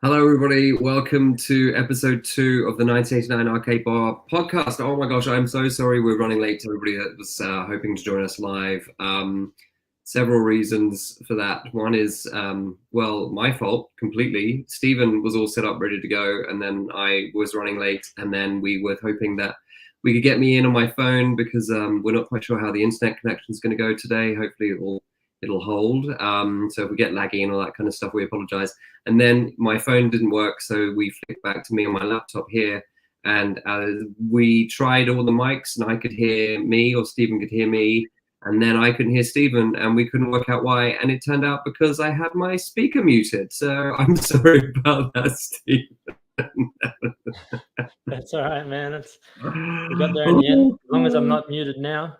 Hello, everybody. Welcome to episode 2 of the 1989 Arcade Bar podcast. Oh my gosh, I'm so sorry we're running late to everybody that was hoping to join us live. Several reasons for that. One is, my fault completely. Stephen was all set up, ready to go, and then I was running late, and then we were hoping that we could get me in on my phone because we're not quite sure how the internet connection is going to go today. Hopefully it'll hold. So if we get laggy and all that kind of stuff, we apologize. And then my phone didn't work, so we flicked back to me on my laptop here. And we tried all the mics, and I could hear me, or Stephen could hear me, and then I couldn't hear Stephen, and we couldn't work out why. And it turned out because I had my speaker muted. So I'm sorry about that, Stephen. That's all right, man. We got there in the end. As long as I'm not muted now.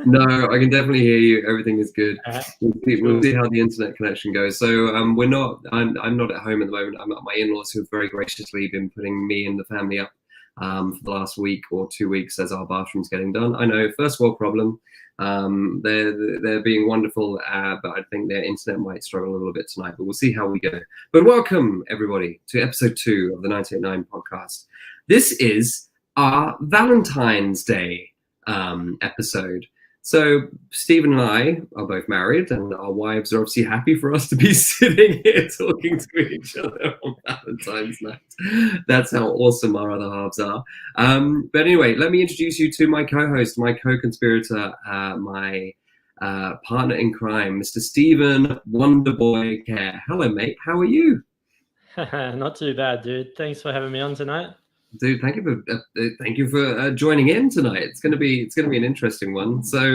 No, I can definitely hear you. Everything is good. Right. We'll see how the internet connection goes. So I'm not at home at the moment. I'm at my in-laws, who have very graciously been putting me and the family up for the last week or 2 weeks as our bathroom's getting done. I know, first world problem. They're being wonderful, but I think their internet might struggle a little bit tonight. But we'll see how we go. But welcome everybody to episode 2 of the 1989 podcast. This is our Valentine's Day episode. So Stephen and I are both married, and our wives are obviously happy for us to be sitting here talking to each other on Valentine's night. That's how awesome our other halves are. But anyway, let me introduce you to my co-host, my co-conspirator, my partner in crime, Mr. Stephen Wonderboy Kerr. Hello, mate. How are you? Not too bad, dude. Thanks for having me on tonight. Dude, thank you for joining in tonight. It's gonna be an interesting one. So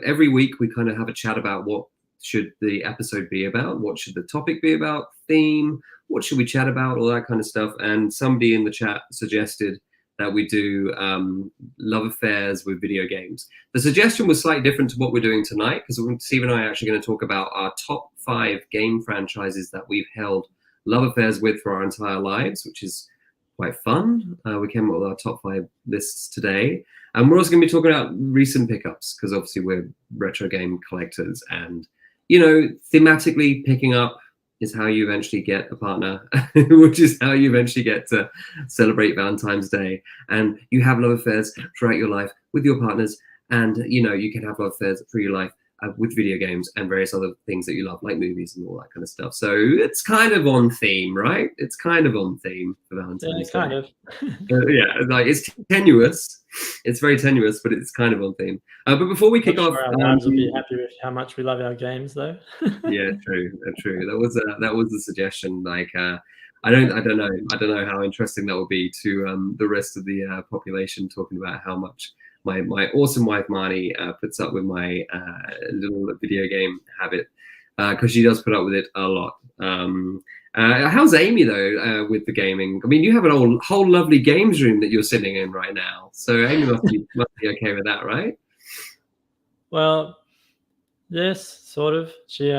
every week we kind of have a chat about what should the episode be about, what should the topic be about, theme, what should we chat about, all that kind of stuff. And somebody in the chat suggested that we do love affairs with video games. The suggestion was slightly different to what we're doing tonight, because Steve and I are actually going to talk about our top 5 game franchises that we've held love affairs with for our entire lives, which is quite fun. We came up with our top 5 lists today. And we're also going to be talking about recent pickups, because obviously we're retro game collectors. And, thematically picking up is how you eventually get a partner, which is how you eventually get to celebrate Valentine's Day. And you have love affairs throughout your life with your partners. And, you can have love affairs through your life with video games and various other things that you love, like movies and all that kind of stuff. So it's kind of on theme, right? It's kind of on theme for Valentine's Day. Kind of. Like it's tenuous. It's very tenuous, but it's kind of on theme. But before we kick off, our wives will be happy with how much we love our games, though. Yeah, true. That was the suggestion. Like, I don't know how interesting that will be to the rest of the population, talking about how much my awesome wife Mania puts up with my little video game habit, because she does put up with it a lot. How's Amy though with the gaming? I mean, you have a whole lovely games room that you're sitting in right now, so Amy must be okay with that, right? Well, yes, sort of. She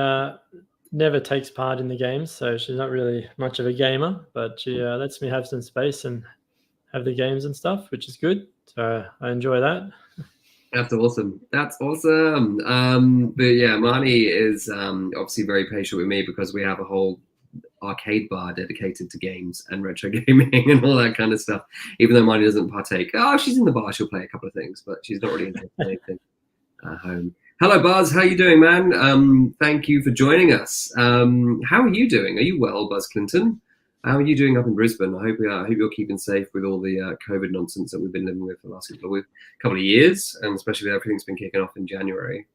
never takes part in the games, so she's not really much of a gamer, but she lets me have some space and have the games and stuff, which is good. So I enjoy that. That's awesome. But yeah, Marnie is obviously very patient with me, because we have a whole arcade bar dedicated to games and retro gaming and all that kind of stuff. Even though Marnie doesn't partake. Oh, she's in the bar, she'll play a couple of things, but she's not really into anything at home. Hello, Buzz. How you doing, man? Thank you for joining us. How are you doing? Are you well, Buzz Clinton? How are you doing up in Brisbane? I hope you're keeping safe with all the COVID nonsense that we've been living with for the last couple of years, and especially with everything's been kicking off in January.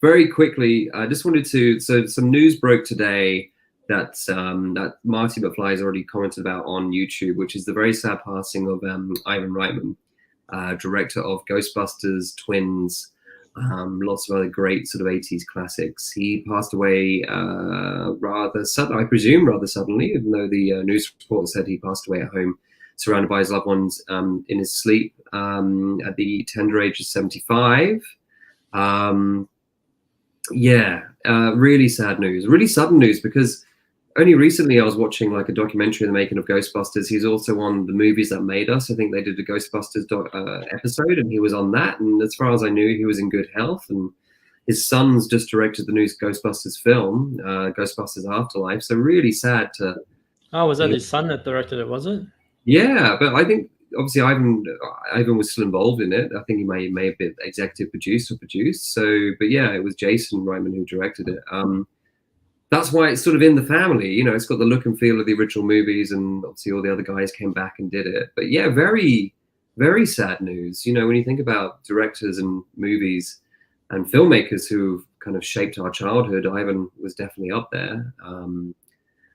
Very quickly, I just wanted to. So some news broke today that Marty McFly has already commented about on YouTube, which is the very sad passing of Ivan Reitman, director of Ghostbusters, Twins. Lots of other great sort of 80s classics. He passed away rather suddenly, even though the news report said he passed away at home, surrounded by his loved ones in his sleep at the tender age of 75. Really sad news, really sudden news, because only recently I was watching like a documentary in the making of Ghostbusters. He's also on the Movies That Made Us. I think they did a Ghostbusters episode, and he was on that. And as far as I knew, he was in good health. And his son's just directed the new Ghostbusters film, Ghostbusters Afterlife. So really sad to. Oh, was that his son that directed it? Was it? Yeah, but I think obviously Ivan was still involved in it. I think he may have been executive produced or produced. So, but yeah, it was Jason Reitman who directed it. That's why it's sort of in the family. You know, it's got the look and feel of the original movies, and obviously all the other guys came back and did it. But yeah, very, very sad news. You know, when you think about directors and movies and filmmakers who've kind of shaped our childhood, Ivan was definitely up there.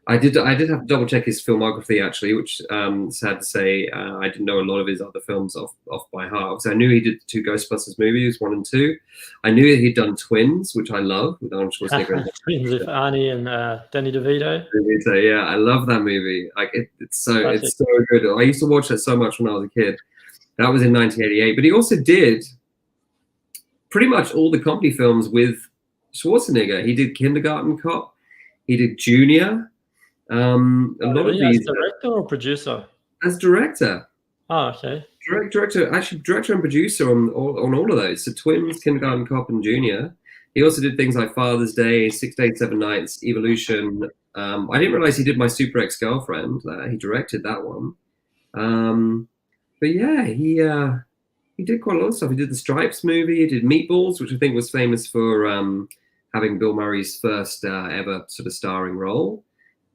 I did have to double check his filmography actually, which sad to say I didn't know a lot of his other films off by heart. So I knew he did the 2 Ghostbusters movies, 1 and 2. I knew he'd done Twins, which I love, with Arnold Schwarzenegger. Twins with Arnie and Danny DeVito. Yeah, I love that movie. Like it's so good. I used to watch that so much when I was a kid. That was in 1988. But he also did pretty much all the comedy films with Schwarzenegger. He did Kindergarten Cop. He did Junior. A lot of these. As director or producer? As director. Oh, okay. Director and producer on all of those. So Twins, Kindergarten Cop, and Junior. He also did things like Father's Day, 6 Days, 7 Nights, Evolution. I didn't realize he did My Super Ex-Girlfriend. He directed that one. But yeah, he did quite a lot of stuff. He did the Stripes movie. He did Meatballs, which I think was famous for having Bill Murray's first ever sort of starring role.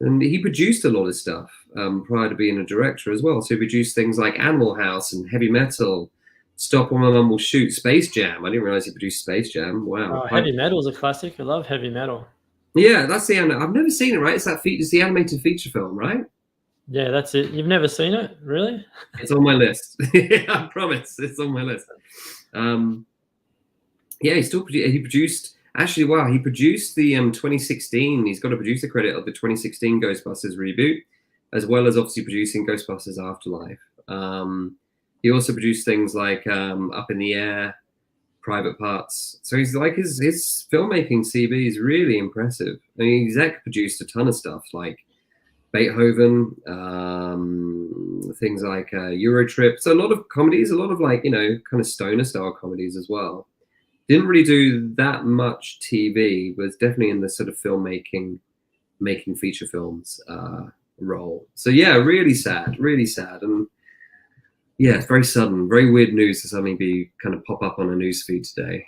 And he produced a lot of stuff prior to being a director as well. So he produced things like Animal House and Heavy Metal, Stop or My Mum Will Shoot, Space Jam. I didn't realize he produced Space Jam. Wow. Heavy Metal's a classic. I love Heavy Metal. Yeah, that's the I've never seen it, right? It's the animated feature film, right? Yeah, that's it. You've never seen it, really? It's on my list. I promise, it's on my list. Yeah, he produced. Actually, wow, he produced the 2016. He's got a producer credit of the 2016 Ghostbusters reboot, as well as obviously producing Ghostbusters Afterlife. He also produced things like Up in the Air, Private Parts. So he's like his filmmaking CV is really impressive. I mean, he's produced a ton of stuff like Beethoven, things like Eurotrip. So a lot of comedies, a lot of like, you know, kind of stoner style comedies as well. Didn't really do that much TV, was definitely in the sort of filmmaking, making feature films role. So yeah, really sad. And yeah, it's very sudden, very weird news to suddenly kind of pop up on a news feed today.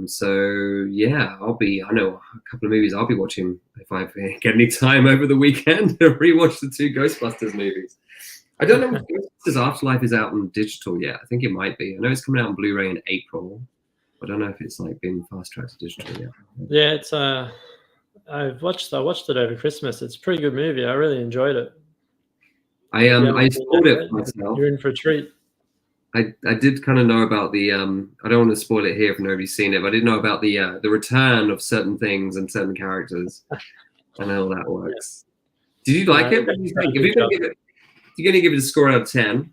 So yeah, I know a couple of movies I'll be watching if I get any time over the weekend to rewatch the 2 Ghostbusters movies. I don't know if Ghostbusters Afterlife is out on digital yet. I think it might be. I know it's coming out on Blu-ray in April. I don't know if it's like been fast-tracked to digital yet. Yeah, it's I watched it over Christmas. It's a pretty good movie. I really enjoyed it. I spoiled it for myself. You're in for a treat. I did kind of know about the I don't want to spoil it here if nobody's seen it, but I did know about the return of certain things and certain characters and how that works. Yeah. Did you like it? What do you think? If you're going to give it a score out of 10.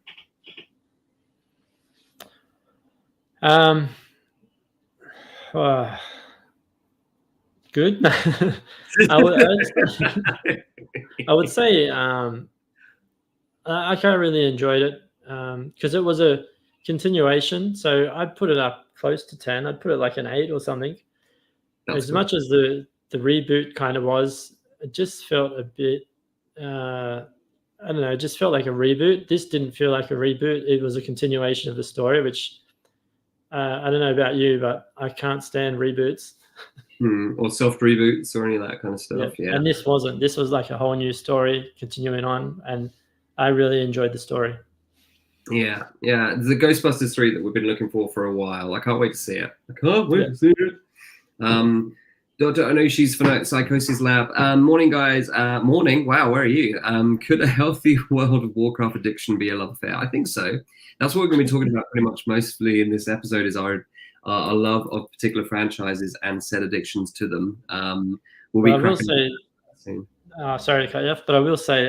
Good. I would say I kind of really enjoyed it because it was a continuation. So I'd put it up close to 10. I'd put it like an 8 or something. As much as the reboot kind of was, it just felt a bit, I don't know, it just felt like a reboot. This didn't feel like a reboot. It was a continuation of the story, which I don't know about you, but I can't stand reboots. Or soft reboots or any of that kind of stuff. Yeah. And this wasn't. This was like a whole new story continuing on, and I really enjoyed the story. Yeah. The Ghostbusters 3 that we've been looking for a while. I can't wait to see it. To see it. Dr. Onoshi's Psychosis Lab. Morning, guys. Morning. Wow, where are you? Could a healthy World of Warcraft addiction be a love affair? I think so. That's what we're going to be talking about pretty much mostly in this episode is our love of particular franchises and said addictions to them. Sorry to cut you off, but I will say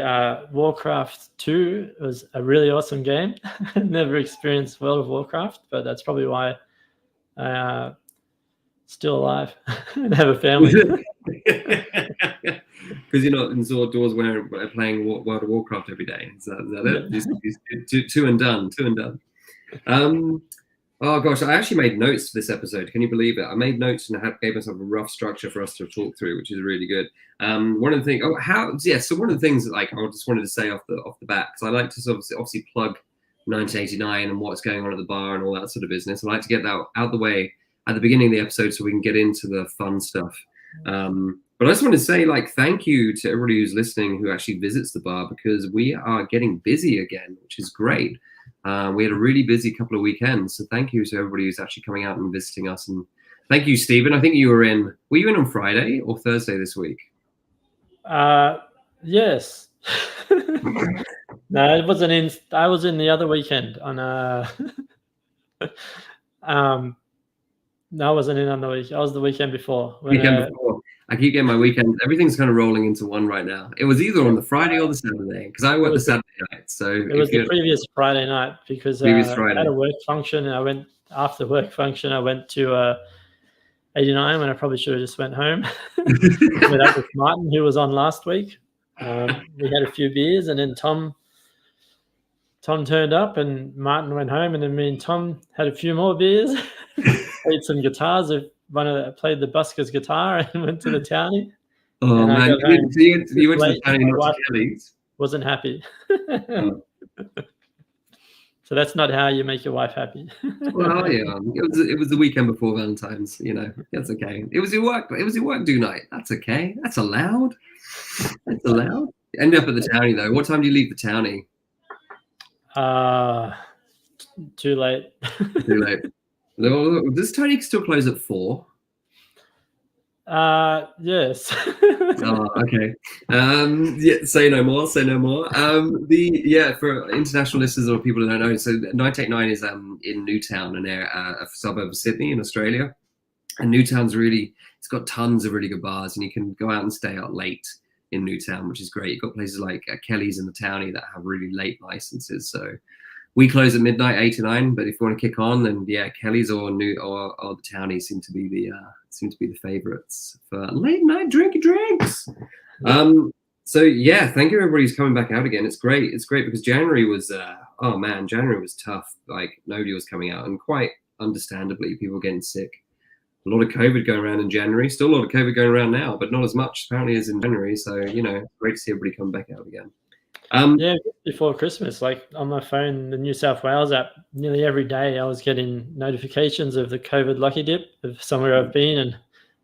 Warcraft 2 was a really awesome game. Never experienced World of Warcraft, but that's probably why I still alive and have a family. Because you're not indoors playing World of Warcraft every day. Is that it? Two and done. Oh gosh, I actually made notes for this episode. Can you believe it? I made notes and gave myself a rough structure for us to talk through, which is really good. One of the things, so one of the things that like I just wanted to say off the bat, because I like to obviously plug 1989 and what's going on at the bar and all that sort of business. I like to get that out the way at the beginning of the episode so we can get into the fun stuff. But I just want to say, like, thank you to everybody who's listening who actually visits the bar, because we are getting busy again, which is great. We had a really busy couple of weekends, so thank you to everybody who's actually coming out and visiting us. And thank you, Stephen. I think were you in on Friday or Thursday this week? Yes. No, it wasn't in. I was in the other weekend on no, I wasn't in on the week. I was the weekend before. Before. I keep getting my weekends. Everything's kind of rolling into one right now. It was either on the Friday or the Saturday, because I work the Saturday night. So it was the previous Friday night, because I had a work function. And I went after the work function. I went to 89 when I probably should have just went home. Met up with Martin, who was on last week. We had a few beers, and then Tom turned up, and Martin went home, and then me and Tom had a few more beers. Played some guitars. Played the busker's guitar and went to the townie. Oh man, you went to the townie, not to Kelly's. Wasn't happy. Oh. So that's not how you make your wife happy. Well, yeah, it was the weekend before Valentines. That's okay. It was your work do night. That's okay. That's allowed. That's allowed. Ended up at the townie though. What time do you leave the townie? Too late. Too late. Does townie still close at 4? Yes. Oh, okay. Yeah, say no more. For international listeners or people who don't know, so 989 is in Newtown, a suburb of Sydney in Australia. And Newtown's it's got tons of really good bars, and you can go out and stay out late in Newtown, which is great. You've got places like Kelly's and the Townie that have really late licenses. So we close at midnight, 8 to 9. But if you want to kick on, then yeah, Kelly's or the Townie seem to be the favorites for late night drinks. So yeah, thank you everybody who's coming back out again. It's great because January was tough. Like nobody was coming out, and quite understandably, people were getting sick. A lot of COVID going around in January. Still a lot of COVID going around now, but not as much apparently as in January. So great to see everybody come back out again. Yeah, before Christmas, like on my phone, the New South Wales app, nearly every day I was getting notifications of the COVID lucky dip of somewhere I've been and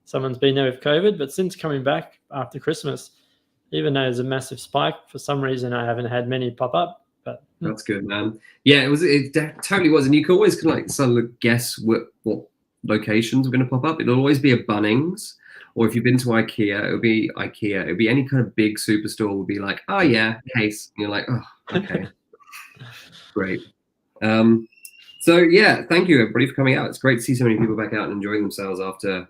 someone's been there with COVID. But since coming back after Christmas, even though there's a massive spike, for some reason I haven't had many pop up. But that's good, man. Yeah, it totally was, and you can always kind of sort of guess what locations are going to pop up. It'll always be a Bunnings. Or if you've been to IKEA, it'll be IKEA. It'll be any kind of big superstore will be like, oh yeah, Case. And you're like, oh, okay. Great. So yeah, thank you everybody for coming out. It's great to see so many people back out and enjoying themselves after,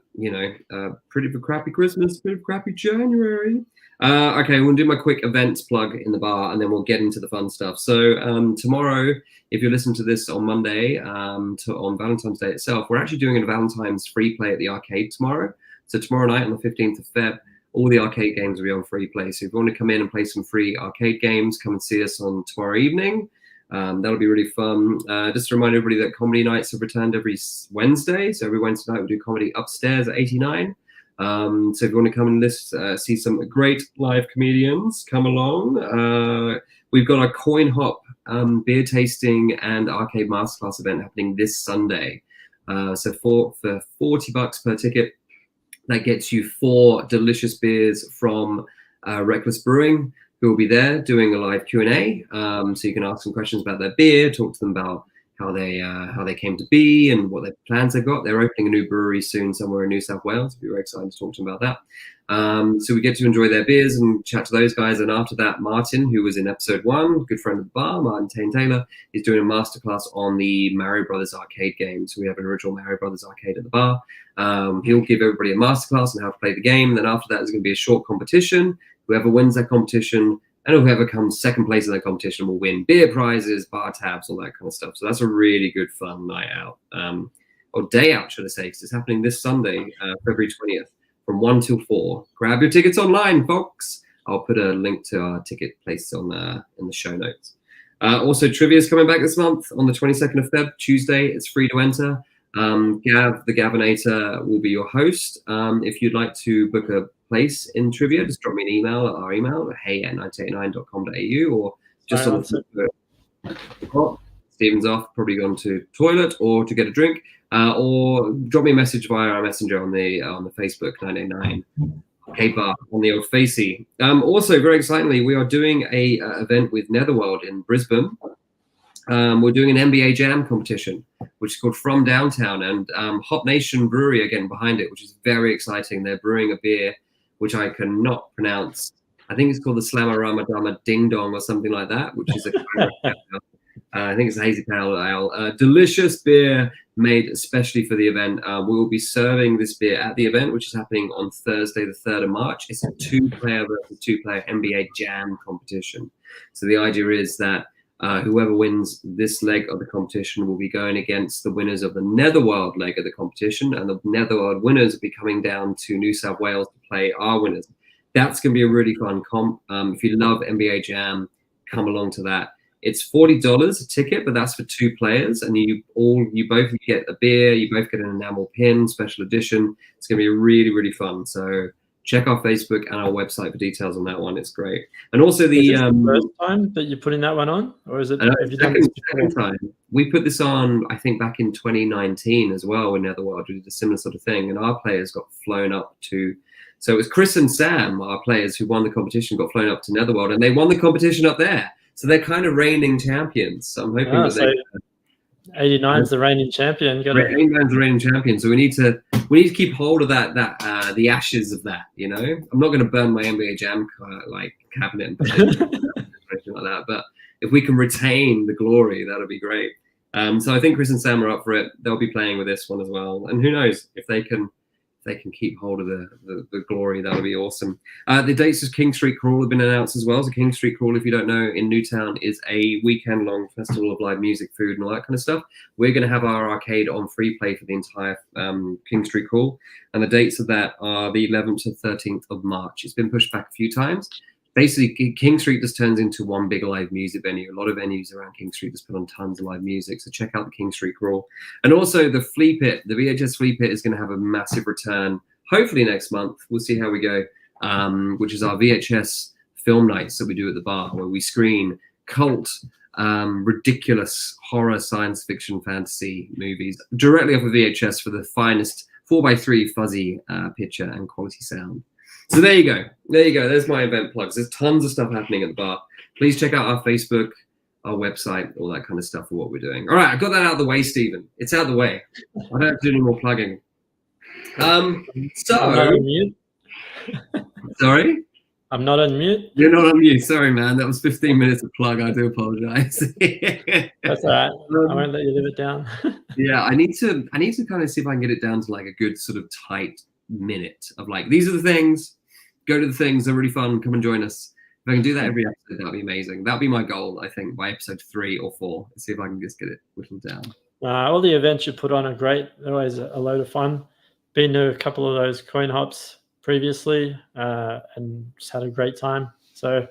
pretty of a crappy Christmas, pretty of a crappy January. Okay, we'll do my quick events plug in the bar, and then we'll get into the fun stuff. So tomorrow, if you're listening to this on Monday, on Valentine's Day itself, we're actually doing a Valentine's free play at the arcade tomorrow. So tomorrow night on the 15th of Feb, all the arcade games will be on free play. So if you want to come in and play some free arcade games, come and see us on tomorrow evening. That'll be really fun. Just to remind everybody that comedy nights have returned every Wednesday. So every Wednesday night we'll do comedy upstairs at 89. So if you want to come and see some great live comedians, come along. We've got a coin hop beer tasting and arcade masterclass event happening this Sunday. So for $40 per ticket, that gets you 4 delicious beers from Reckless Brewing, who will be there doing a live Q&A. So you can ask some questions about their beer, talk to them about how they came to be and what their plans they've got. They're opening a new brewery soon somewhere in New South Wales. We're very excited to talk to them about that. So we get to enjoy their beers and chat to those guys. And after that, Martin, who was in episode 1, good friend of the bar, Martin Taylor, is doing a masterclass on the Mario Brothers arcade game. So we have an original Mario Brothers arcade at the bar. He'll give everybody a masterclass on how to play the game. And then after that, there's going to be a short competition. Whoever wins that competition, and whoever comes second place in that competition, will win beer prizes, bar tabs, all that kind of stuff. So that's a really good, fun night out. Or day out, should I say, because it's happening this Sunday, February 20th, from 1 till 4. Grab your tickets online, folks. I'll put a link to our ticket place in the show notes. Also, trivia is coming back this month on the 22nd of Feb, Tuesday. It's free to enter. Gav, the Gavinator, will be your host. If you'd like to book a place in trivia, just drop me an email at our email, hey@989.com.au, or just on the Stephen's off, probably gone to toilet or to get a drink, or drop me a message via our messenger on the Facebook 989 Arcade Bar on the old Facey. Also, very excitingly, we are doing a event with Netherworld in Brisbane. We're doing an NBA Jam competition, which is called From Downtown, and Hop Nation Brewery are getting behind it, which is very exciting. They're brewing a beer which I cannot pronounce. I think it's called the Slammarama Dama Ding Dong or something like that, which is a I think it's a hazy pale ale. Delicious beer made especially for the event. We will be serving this beer at the event, which is happening on Thursday, the 3rd of March. It's a 2-player versus 2-player NBA Jam competition. So the idea is that whoever wins this leg of the competition will be going against the winners of the Netherworld leg of the competition, and the Netherworld winners will be coming down to New South Wales to play our winners. That's going to be a really fun comp. If you love NBA Jam, come along to that. It's $40 a ticket, but that's for 2 players, and you both get a beer, you both get an enamel pin, special edition. It's going to be really, really fun. So check our Facebook and our website for details on that one. It's great. And also the first time that you're putting that one on, or is it? Second time. We put this on, I think, back in 2019 as well. With Netherworld, we did a similar sort of thing, and our players got flown up to. So it was Chris and Sam, our players who won the competition, got flown up to Netherworld, and they won the competition up there. So they're kind of reigning champions. So I'm hoping that 89 is the reigning champion. 89 is the reigning champion. So we need to keep hold of that the ashes of that. You know, I'm not going to burn my NBA Jam cabinet and put it anything like that. But if we can retain the glory, that'll be great. So I think Chris and Sam are up for it. They'll be playing with this one as well. And who knows if they can keep hold of the glory, that'll be awesome. The dates of King Street Crawl have been announced as well. So King Street Crawl, if you don't know, in Newtown is a weekend-long festival of live music, food, and all that kind of stuff. We're going to have our arcade on free play for the entire King Street Crawl. And the dates of that are the 11th to 13th of March. It's been pushed back a few times. Basically, King Street just turns into one big live music venue. A lot of venues around King Street just put on tons of live music. So check out the King Street Crawl. And also the Flea Pit, the VHS Flea Pit is going to have a massive return, hopefully next month. We'll see how we go, which is our VHS film nights that we do at the bar, where we screen cult, ridiculous horror, science fiction, fantasy movies directly off of VHS for the finest 4x3 fuzzy picture and quality sound. So there you go. There's my event plugs. There's tons of stuff happening at the bar. Please check out our Facebook, our website, all that kind of stuff for what we're doing. All right, I got that out of the way, Stephen. It's out of the way. I don't have to do any more plugging. Sorry? I'm not on mute. You're not on mute. Sorry, man. That was 15 minutes of plug. I do apologize. That's all right. I won't let you live it down. Yeah, I need to kind of see if I can get it down to like a good sort of tight minute of like, these are the things, go to the things, they're really fun, come and join us. If I can do that every episode, that'd be amazing. That'd be my goal, I think, by episode 3 or 4. Let's see if I can just get it whittled down. All the events you put on are great. They're always a load of fun. Been to a couple of those coin hops previously and just had a great time. So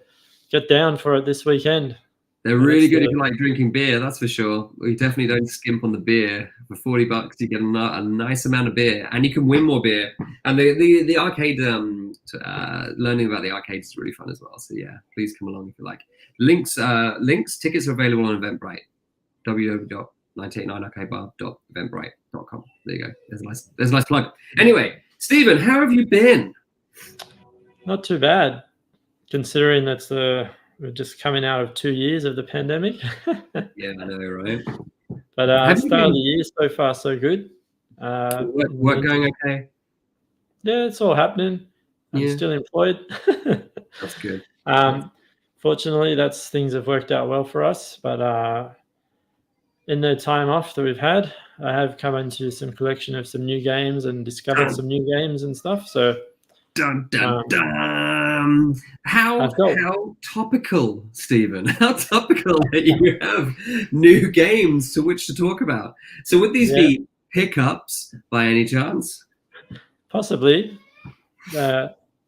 get down for it this weekend. They're really good if you like drinking beer, that's for sure. We definitely don't skimp on the beer. For $40, you get a nice amount of beer, and you can win more beer. And the arcade, learning about the arcade is really fun as well. So yeah, please come along if you like. Tickets are available on Eventbrite. www.989arcadebar.eventbrite.com. There you go. There's a nice plug. Anyway, Stephen, how have you been? Not too bad, considering we're just coming out of 2 years of the pandemic. Yeah, I know, right? But start of the year, so far, so good. Work going okay? Yeah, it's all happening. I'm still employed. That's good. Fortunately, things have worked out well for us. But in the time off that we've had, I have come into some collection of some new games and discovered some new games and stuff. So, dun dun dun! How topical, Stephen? How topical that you have new games to which to talk about. So, would these be pickups by any chance? Possibly.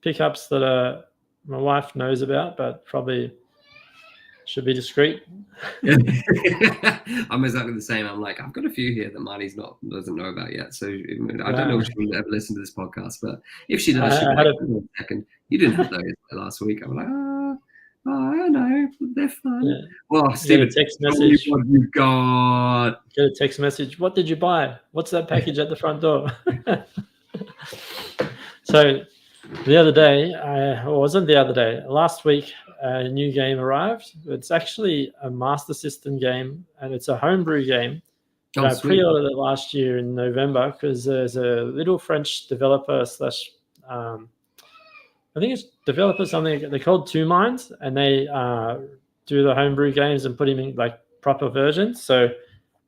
Pickups that my wife knows about, but probably should be discreet. I'm exactly the same. I'm like, I've got a few here that Marnie's doesn't know about yet. So I don't know if she will ever listen to this podcast, but if she does, she'll be like, "Hold on a second, you didn't have those last week." I'm like, oh, I don't know, they're fun. Yeah. Well, Steven, get a text message. What you got? Get a text message. What did you buy? What's that package at the front door? So the other day, last week, a new game arrived. It's actually a Master System game, and it's a homebrew game. I pre-ordered it last year in November because there's a little French developer I think it's developer something. They're called Two Minds, and they do the homebrew games and put them in like proper versions. So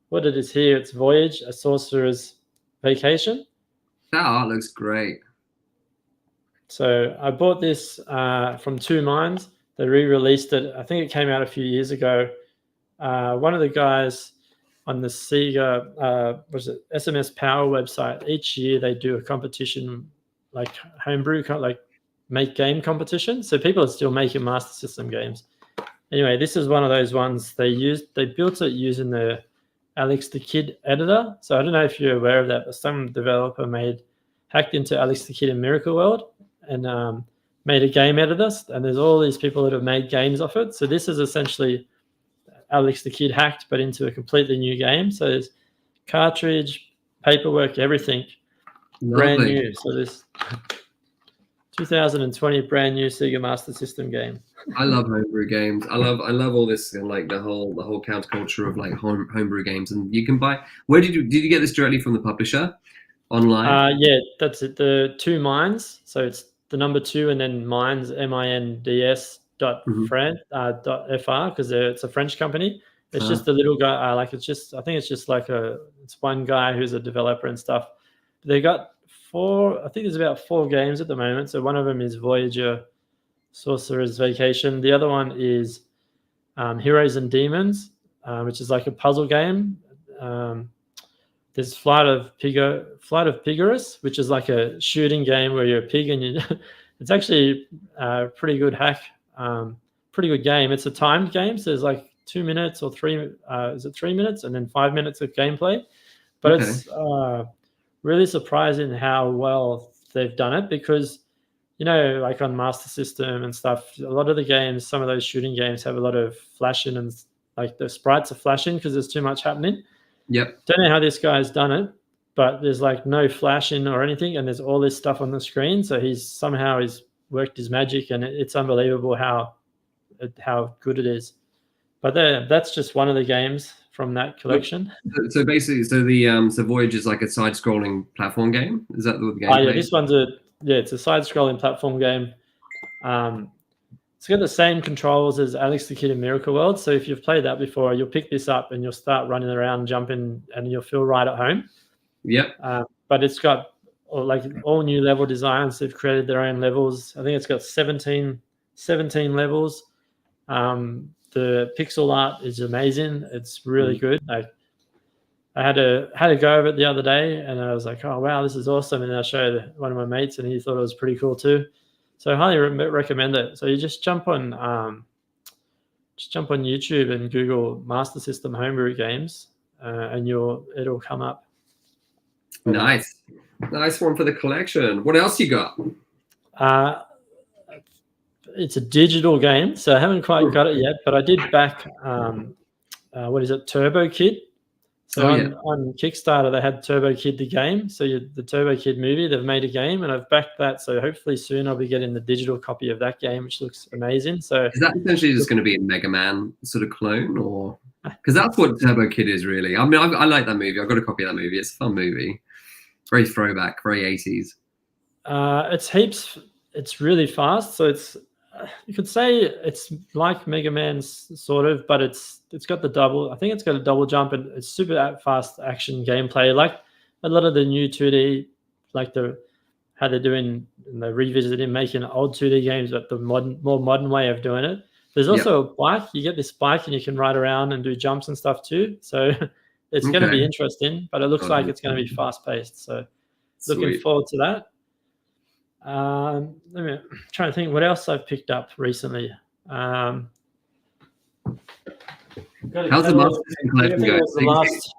what it is here, it's Voyage, A Sorcerer's Vacation. That art looks great. So I bought this from Two Minds. They re-released it. I think it came out a few years ago. One of the guys on the Sega, SMS Power website, each year they do a competition, like homebrew, like make game competition. So people are still making Master System games. Anyway, this is one of those ones they built it using the Alex the Kid editor. So I don't know if you're aware of that, but some developer hacked into Alex the Kid in Miracle World and made a game editor, and there's all these people that have made games off it. So this is essentially Alex the Kid hacked, but into a completely new game. So there's cartridge, paperwork, everything, brand new. So this 2020 brand new Sega Master System game. I love homebrew games. I love all this and like the whole counterculture of like homebrew games. And you can buy. Where did you get this directly from the publisher? Online? Yeah, that's it. The Two Minds. So it's the number 2 and then Minds, MINDS .fr because it's a French company. It's just a little guy. I think it's just like it's one guy who's a developer and stuff. They got 4. I think there's about 4 games at the moment. So one of them is Voyager, Sorcerer's Vacation. The other one is Heroes and Demons, which is like a puzzle game. There's Flight of Pigorus, which is like a shooting game where you're a pig and it's actually a pretty good hack, pretty good game. It's a timed game, so there's like 2 minutes or 3. Is it 3 minutes and then 5 minutes of gameplay? But it's really surprising how well they've done it because, like on Master System and stuff, a lot of the games, some of those shooting games have a lot of flashing and like the sprites are flashing because there's too much happening. Yep. Don't know how this guy's done it, but there's like no flashing or anything, and there's all this stuff on the screen. So he's worked his magic, and it's unbelievable how good it is. But that's just one of the games from that collection. So basically, the Voyage is like a side-scrolling platform game. Is that the game? Yeah, this one's it's a side-scrolling platform game. It's got the same controls as Alex the Kid in Miracle World. So if you've played that before, you'll pick this up and you'll start running around, jumping, and you'll feel right at home. Yep. But it's got like all new level designs. They've created their own levels. I think it's got 17 levels. The pixel art is amazing. It's really good. Like I had a go of it the other day, and I was like, "Oh wow, this is awesome!" And I showed one of my mates, and he thought it was pretty cool too. So I highly recommend it. So you just jump on YouTube and Google Master System homebrew games, and it'll come up. Nice one for the collection. What else you got? It's a digital game, so I haven't quite got it yet. But I did back what is it, Turbo Kid? So on Kickstarter, they had Turbo Kid the game. So the Turbo Kid movie, they've made a game, and I've backed that. So hopefully soon I'll be getting the digital copy of that game, which looks amazing. So is that essentially just going to be a Mega Man sort of clone, or because that's what Turbo Kid is really? I mean, I like that movie. I've got a copy of that movie. It's a fun movie, very throwback, very 80s. It's heaps. It's really fast. So you could say it's like Mega Man's sort of, but it's got the double. I think it's got a double jump, and it's super fast action gameplay. Like a lot of the new 2D, like how they're doing, and they're revisiting making old 2D games, but the more modern way of doing it. There's also a bike. You get this bike, and you can ride around and do jumps and stuff too. So it's going to be interesting, but it looks like it's going to be fast paced. So looking forward to that. Let me try to think what else I've picked up recently. How's the Master System collection going? Was the last.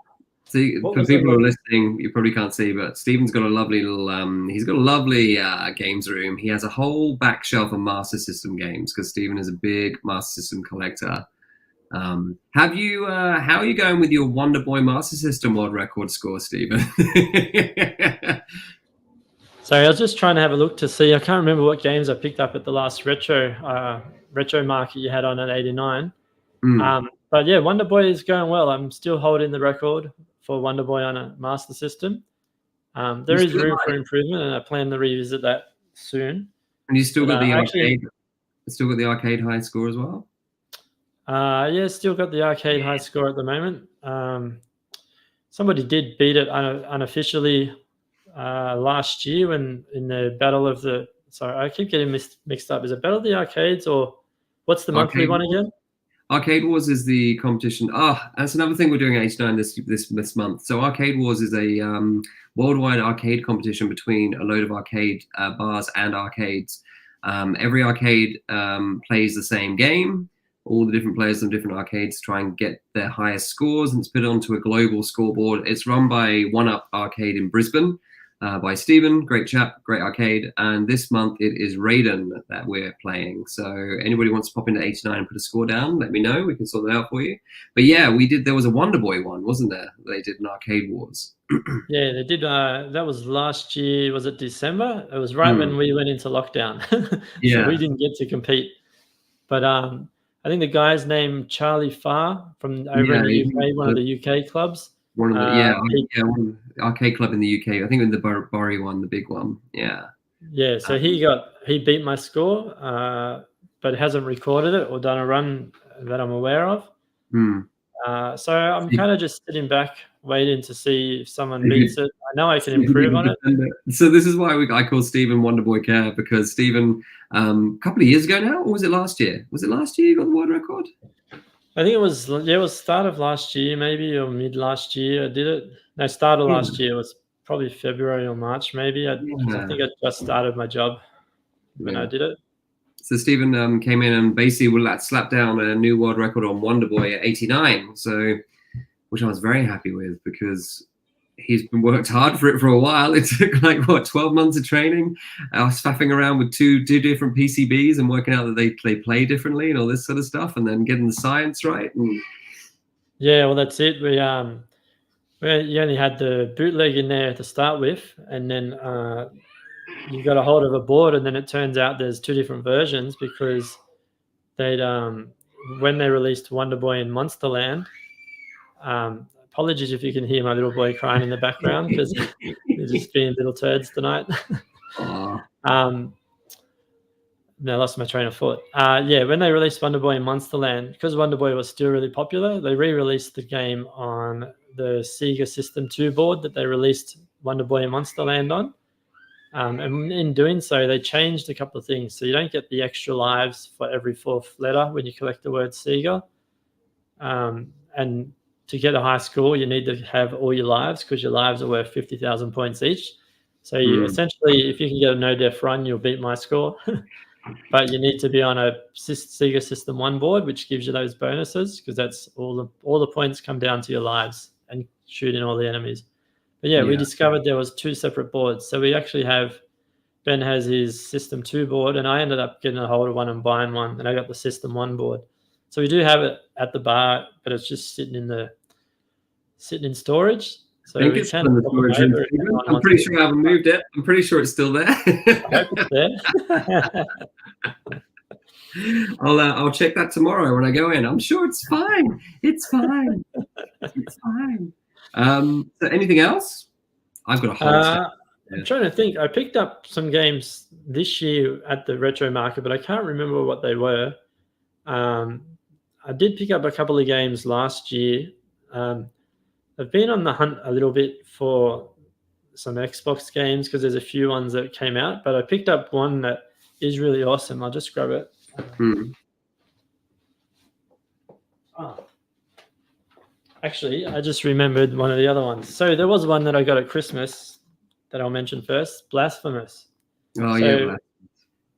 See, for people who are listening, you probably can't see, but Stephen's got a lovely little. He's got a lovely games room. He has a whole back shelf of Master System games because Stephen is a big Master System collector. How are you going with your Wonderboy Master System world record score, Stephen? Sorry, I was just trying to have a look to see. I can't remember what games I picked up at the last retro market you had on at 89. But yeah, Wonderboy is going well. I'm still holding the record for Wonderboy on a Master System. There is room for improvement, and I plan to revisit that soon. And you still got the arcade? Still got the arcade high score as well? Yeah, still got the arcade high score at the moment. Somebody did beat it unofficially last year when in the battle of the. Sorry, I keep getting mixed up. Is it Battle of the Arcades or what's the monthly one again? Arcade Wars is the competition. That's another thing we're doing at H9 this month. So Arcade Wars is a worldwide arcade competition between a load of arcade bars and arcades. Every arcade plays the same game. All the different players from different arcades try and get their highest scores, and it's put onto a global scoreboard. It's run by One Up Arcade in Brisbane by Stephen, great chap, great arcade. And this month it is Raiden that we're playing. So anybody wants to pop into 89 and put a score down, let me know. We can sort that out for you. But yeah, there was a Wonderboy one, wasn't there? They did an Arcade Wars. Yeah, they did. That was last year. Was it December? It was right when we went into lockdown. Yeah. So we didn't get to compete. But I think the guy's named Charlie Farr from over in the UK, one of the UK clubs. One of the arcade club in the UK. I think in the Bury one, the big one. Yeah. Yeah. So he beat my score, but hasn't recorded it or done a run that I'm aware of. So I'm kind of just sitting back, waiting to see if someone beats it. I know I can improve on it. So this is why I call Stephen Wonderboy Kerr, because Stephen, a couple of years ago now, or was it last year? Was it last year you got the world record? I think it was start of last year, maybe, or mid last year. I did it. No, start of last year. It was probably February or March, maybe. I think I just started my job when I did it. So Stephen came in and basically slapped down a new world record on Wonderboy at 89. So, which I was very happy with because he's been worked hard for it for a while. It took 12 months of training. I was faffing around with two different PCBs and working out that they play differently and all this sort of stuff, and then getting the science right. Yeah, well, that's it. You only had the bootleg in there to start with, and then you got a hold of a board, and then it turns out there's two different versions because they'd when they released Wonderboy in Monsterland. Apologies if you can hear my little boy crying in the background because they're just being little turds tonight. I lost my train of thought. When they released Wonderboy in Monsterland, because Wonderboy was still really popular, they re-released the game on the Sega System 2 board that they released Wonderboy in Monsterland on. And in doing so, they changed a couple of things. So you don't get the extra lives for every fourth letter when you collect the word Sega. And to get a high score, you need to have all your lives because your lives are worth 50,000 points each. So you essentially, if you can get a no-def run, you'll beat my score. But you need to be on a Sega System 1 board, which gives you those bonuses because that's all the points come down to your lives and shooting all the enemies. But we discovered there was two separate boards. So we actually Ben has his System 2 board, and I ended up getting a hold of one and buying one, and I got the System 1 board. So we do have it at the bar, but it's just sitting in storage. So I think it's in the storage room. I'm pretty sure I haven't moved it. I'm pretty sure it's still there. I hope it's there. I'll check that tomorrow when I go in. I'm sure it's fine. It's fine. It's fine. So anything else? I've got a whole I'm trying to think. I picked up some games this year at the retro market, but I can't remember what they were. I did pick up a couple of games last year. I've been on the hunt a little bit for some Xbox games because there's a few ones that came out, but I picked up one that is really awesome. I'll just grab it. Actually, I just remembered one of the other ones. So there was one that I got at Christmas that I'll mention first, Blasphemous.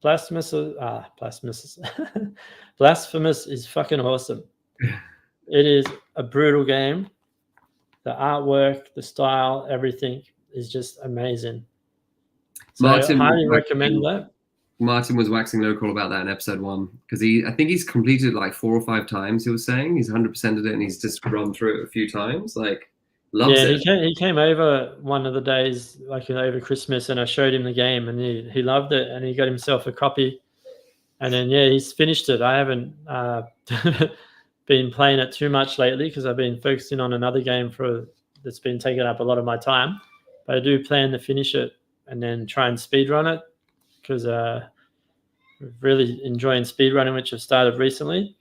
Blasphemous is fucking awesome. It is a brutal game. The artwork, the style, everything is just amazing. So I highly recommend that. Martin was waxing lyrical about that in episode 1 because I think he's completed like 4 or 5 times. He was saying he's 100%ed it and he's just run through it a few times. Like, loves it. He came over one of the days, like over Christmas, and I showed him the game, and he loved it, and he got himself a copy. And then he's finished it. I haven't been playing it too much lately because I've been focusing on another game that's been taking up a lot of my time. But I do plan to finish it and then try and speedrun it because really enjoying speedrunning, which I've started recently.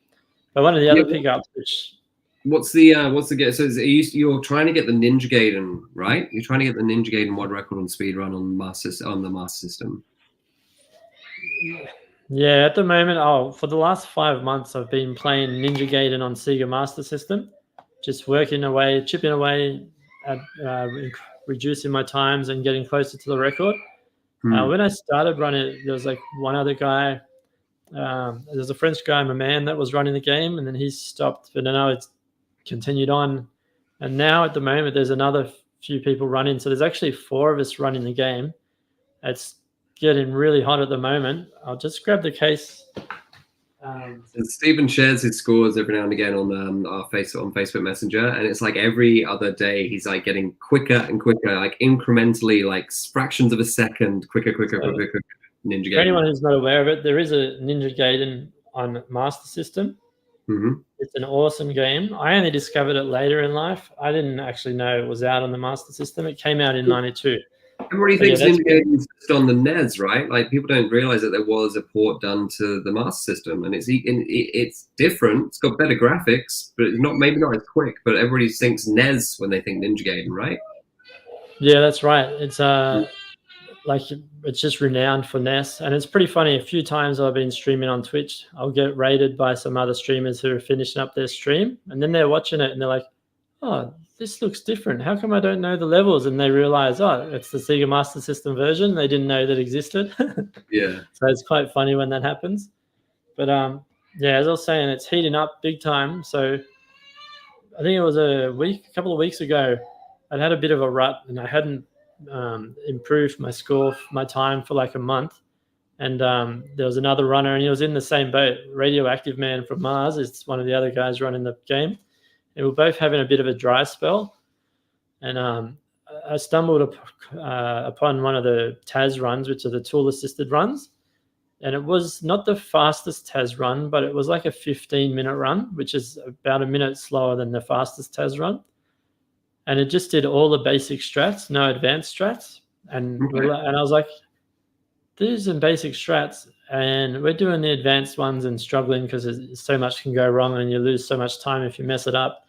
But one of the other pickups, which what's the game? So you're trying to get the Ninja Gaiden, right? You're trying to get the Ninja Gaiden world record on speedrun on the Master System. Yeah, at the moment, for the last 5 months, I've been playing Ninja Gaiden on Sega Master System, just working away, chipping away at reducing my times and getting closer to the record. When I started running, there was like one other guy. There's a French guy, my man, that was running the game, and then he stopped. But now it's continued on, and now at the moment there's another few people running. So there's actually 4 of us running the game. It's getting really hot at the moment. I'll just grab the case. Stephen shares his scores every now and again on Facebook Messenger, and it's like every other day he's like getting quicker and quicker, like incrementally, like fractions of a second, quicker. Ninja Gaiden. For anyone who's not aware of it, there is a Ninja Gaiden on Master System. Mm-hmm. It's an awesome game. I only discovered it later in life. I didn't actually know it was out on the Master System. It came out in '92. Everybody thinks Ninja Gaiden's just on the NES, right? Like, people don't realize that there was a port done to the Master System, and it's different. It's got better graphics, but it's maybe not as quick. But everybody thinks NES when they think Ninja Gaiden, right? Yeah, that's right. It's like it's just renowned for NES, and it's pretty funny. A few times I've been streaming on Twitch, I'll get raided by some other streamers who are finishing up their stream, and then they're watching it and they're like, "Oh, this looks different. How come I don't know the levels?" And they realize, oh, it's the Sega Master System version. They didn't know that existed. Yeah. So it's quite funny when that happens. But as I was saying, it's heating up big time. So I think it was a couple of weeks ago, I'd had a bit of a rut and I hadn't improved my score, my time for like a month. And there was another runner and he was in the same boat. Radioactive Man from Mars is one of the other guys running the game. And we're both having a bit of a dry spell. And I stumbled upon one of the TAS runs, which are the tool-assisted runs. And it was not the fastest TAS run, but it was like a 15-minute run, which is about a minute slower than the fastest TAS run. And it just did all the basic strats, no advanced strats. And I was like, these are basic strats, and we're doing the advanced ones and struggling because so much can go wrong and you lose so much time if you mess it up.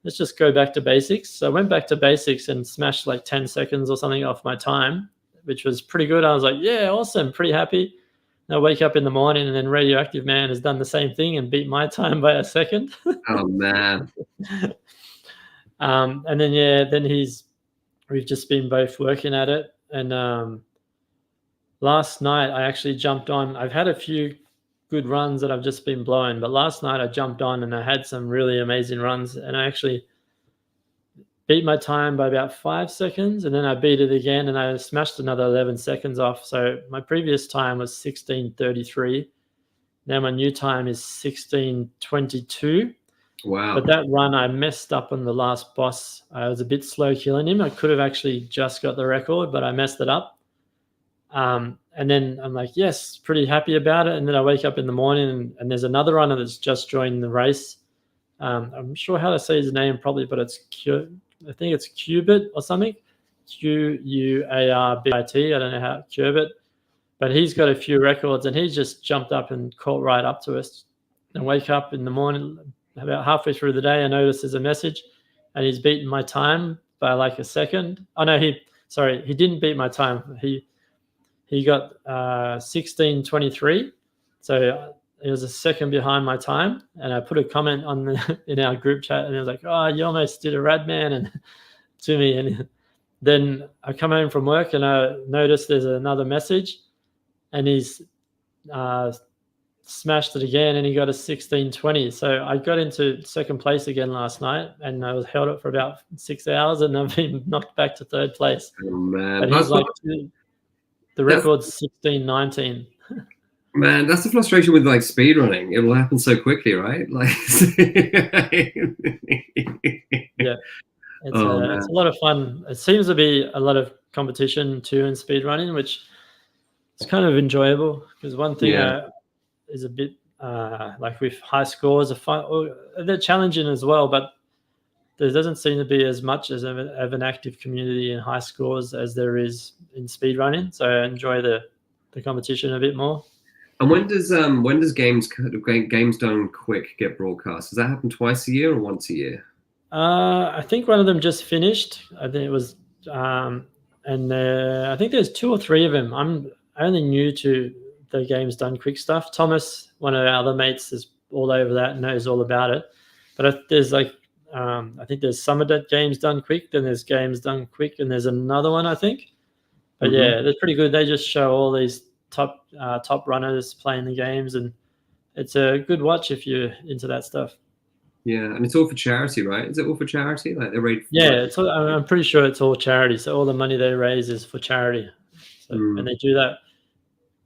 Let's just go back to basics. So I went back to basics and smashed like 10 seconds or something off my time, which was pretty good. I was like, yeah, awesome, pretty happy. And I wake up in the morning and then Radioactive Man has done the same thing and beat my time by a second. Oh, man. And then we've just been both working at it. And last night I actually jumped on. I've had a few good runs that I've just been blowing, but last night I jumped on and I had some really amazing runs, and I actually beat my time by about 5 seconds, and then I beat it again and I smashed another 11 seconds off. So my previous time was 16:33. Now my new time is 16:22. Wow. But that run I messed up on the last boss. I was a bit slow killing him. I could have actually just got the record, but I messed it up. And then I'm like, yes, pretty happy about it. And then I wake up in the morning and there's another runner that's just joined the race. I'm sure how to say his name probably, but I think it's Qubit or something. Quarbit. I don't know how Qubit, but he's got a few records and he just jumped up and caught right up to us. And wake up in the morning, about halfway through the day, I notice there's a message and he's beaten my time by like a second. Oh no, he didn't beat my time. He got 16:23, so it was a second behind my time. And I put a comment in our group chat, and it was like, "Oh, you almost did a rad man," and to me. And then I come home from work, and I notice there's another message, and he's smashed it again, and he got a 16:20. So I got into second place again last night, and I was held it for about 6 hours, and I've been knocked back to third place. Oh, man. But he's like the record's 16:19. Man, that's the frustration with like speedrunning. It will happen so quickly, right? Like, yeah, it's a lot of fun. It seems to be a lot of competition too in speedrunning, which is kind of enjoyable, because one thing is a bit like with high scores are fun. They're challenging as well, but there doesn't seem to be as much of an active community in high scores as there is in speedrunning. So I enjoy the competition a bit more. And when does games done quick get broadcast? Does that happen twice a year or once a year? I think one of them just finished. I think it was, and I think there's 2 or 3 of them. I'm only new to the games done quick stuff. Thomas, one of our other mates, is all over that and knows all about it. But there's like, I think there's some of that games done quick, then there's games done quick, and there's another one, I think. But yeah, they're pretty good. They just show all these top runners playing the games, and it's a good watch if you're into that stuff. Yeah, and it's all for charity, right? Is it all for charity? Like they're rated? Yeah, I'm pretty sure it's all charity. So all the money they raise is for charity. So, and they do that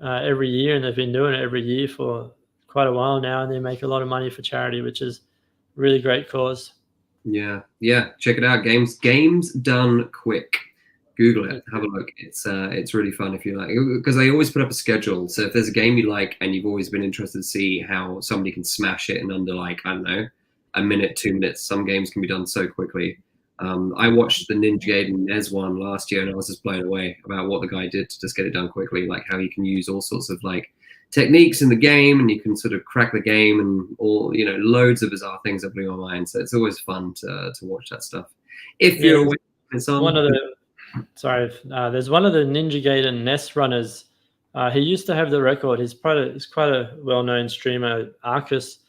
every year, and they've been doing it every year for quite a while now, and they make a lot of money for charity, which is a really great cause. Yeah, check it out. Games done quick. Google it, have a look. It's really fun if you like, because they always put up a schedule. So if there's a game you like and you've always been interested to see how somebody can smash it in under, like, I don't know, a minute, 2 minutes. Some games can be done so quickly. I watched the Ninja Gaiden NES one last year, and I was just blown away about what the guy did to just get it done quickly, like how you can use all sorts of like techniques in the game, and you can sort of crack the game, and all, loads of bizarre things that blew my mind. So it's always fun to watch that stuff. If you're aware, it's on. There's one of the Ninja Gaiden NES runners. He used to have the record. He's quite a well-known streamer, Arcus,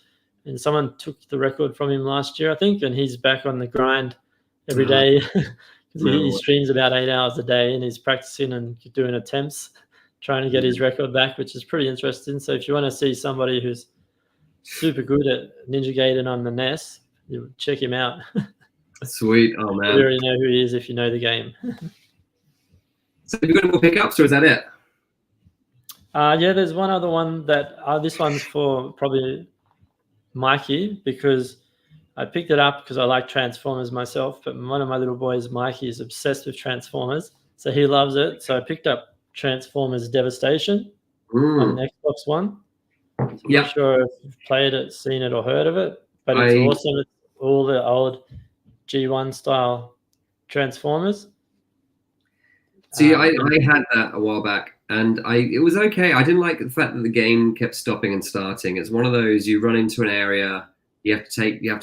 and someone took the record from him last year, I think, and he's back on the grind every day. He streams about 8 hours a day, and he's practicing and doing attempts, trying to get his record back, which is pretty interesting. So if you want to see somebody who's super good at Ninja Gaiden on the NES, you check him out. Sweet. Oh, man. You already know who he is if you know the game. So have you got any more pickups, or is that it? Yeah, there's one other one that this one's for probably Mikey, because I picked it up because I like Transformers myself, but one of my little boys, Mikey, is obsessed with Transformers, so he loves it. So I picked up Transformers Devastation on the Xbox One. I'm not sure if you've played it, seen it, or heard of it, but it's awesome. It's all the old G1 style Transformers. See, I had that a while back, and it was okay. I didn't like the fact that the game kept stopping and starting. It's one of those, you run into an area, you have to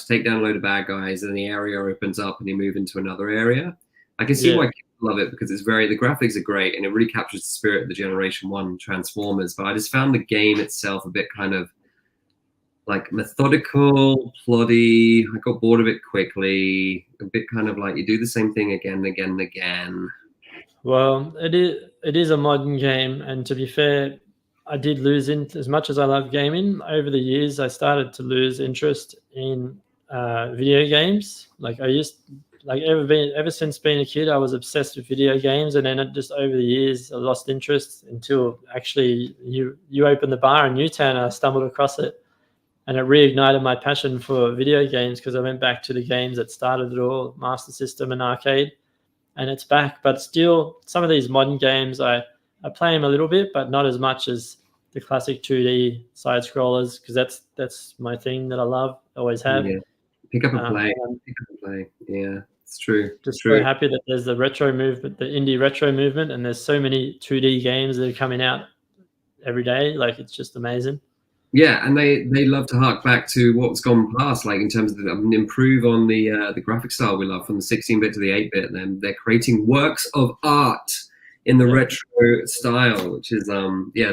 take down a load of bad guys, and the area opens up and you move into another area. I can see why people love it, because the graphics are great and it really captures the spirit of the Generation 1 Transformers. But I just found the game itself a bit kind of like methodical, ploddy. I got bored of it quickly. A bit kind of like you do the same thing again and again and again. Well, it is a modern game, and to be fair, I did lose as much as I love gaming. Over the years, I started to lose interest in video games. Like ever since being a kid, I was obsessed with video games, and then over the years, I lost interest until actually you opened the bar in Newtown, and I stumbled across it, and it reignited my passion for video games, because I went back to the games that started it all, Master System and arcade. And it's back, but still, some of these modern games, I play them a little bit, but not as much as the classic 2D side scrollers, because that's my thing that I love, always have. Yeah. Pick up and play. Yeah, it's true. Just so happy that there's the retro movement, the indie retro movement, and there's so many 2D games that are coming out every day. Like, it's just amazing. Yeah, and they love to hark back to what's gone past, like in terms of improve on the graphic style we love, from the 16-bit to the 8-bit. And they're creating works of art in the retro style, which is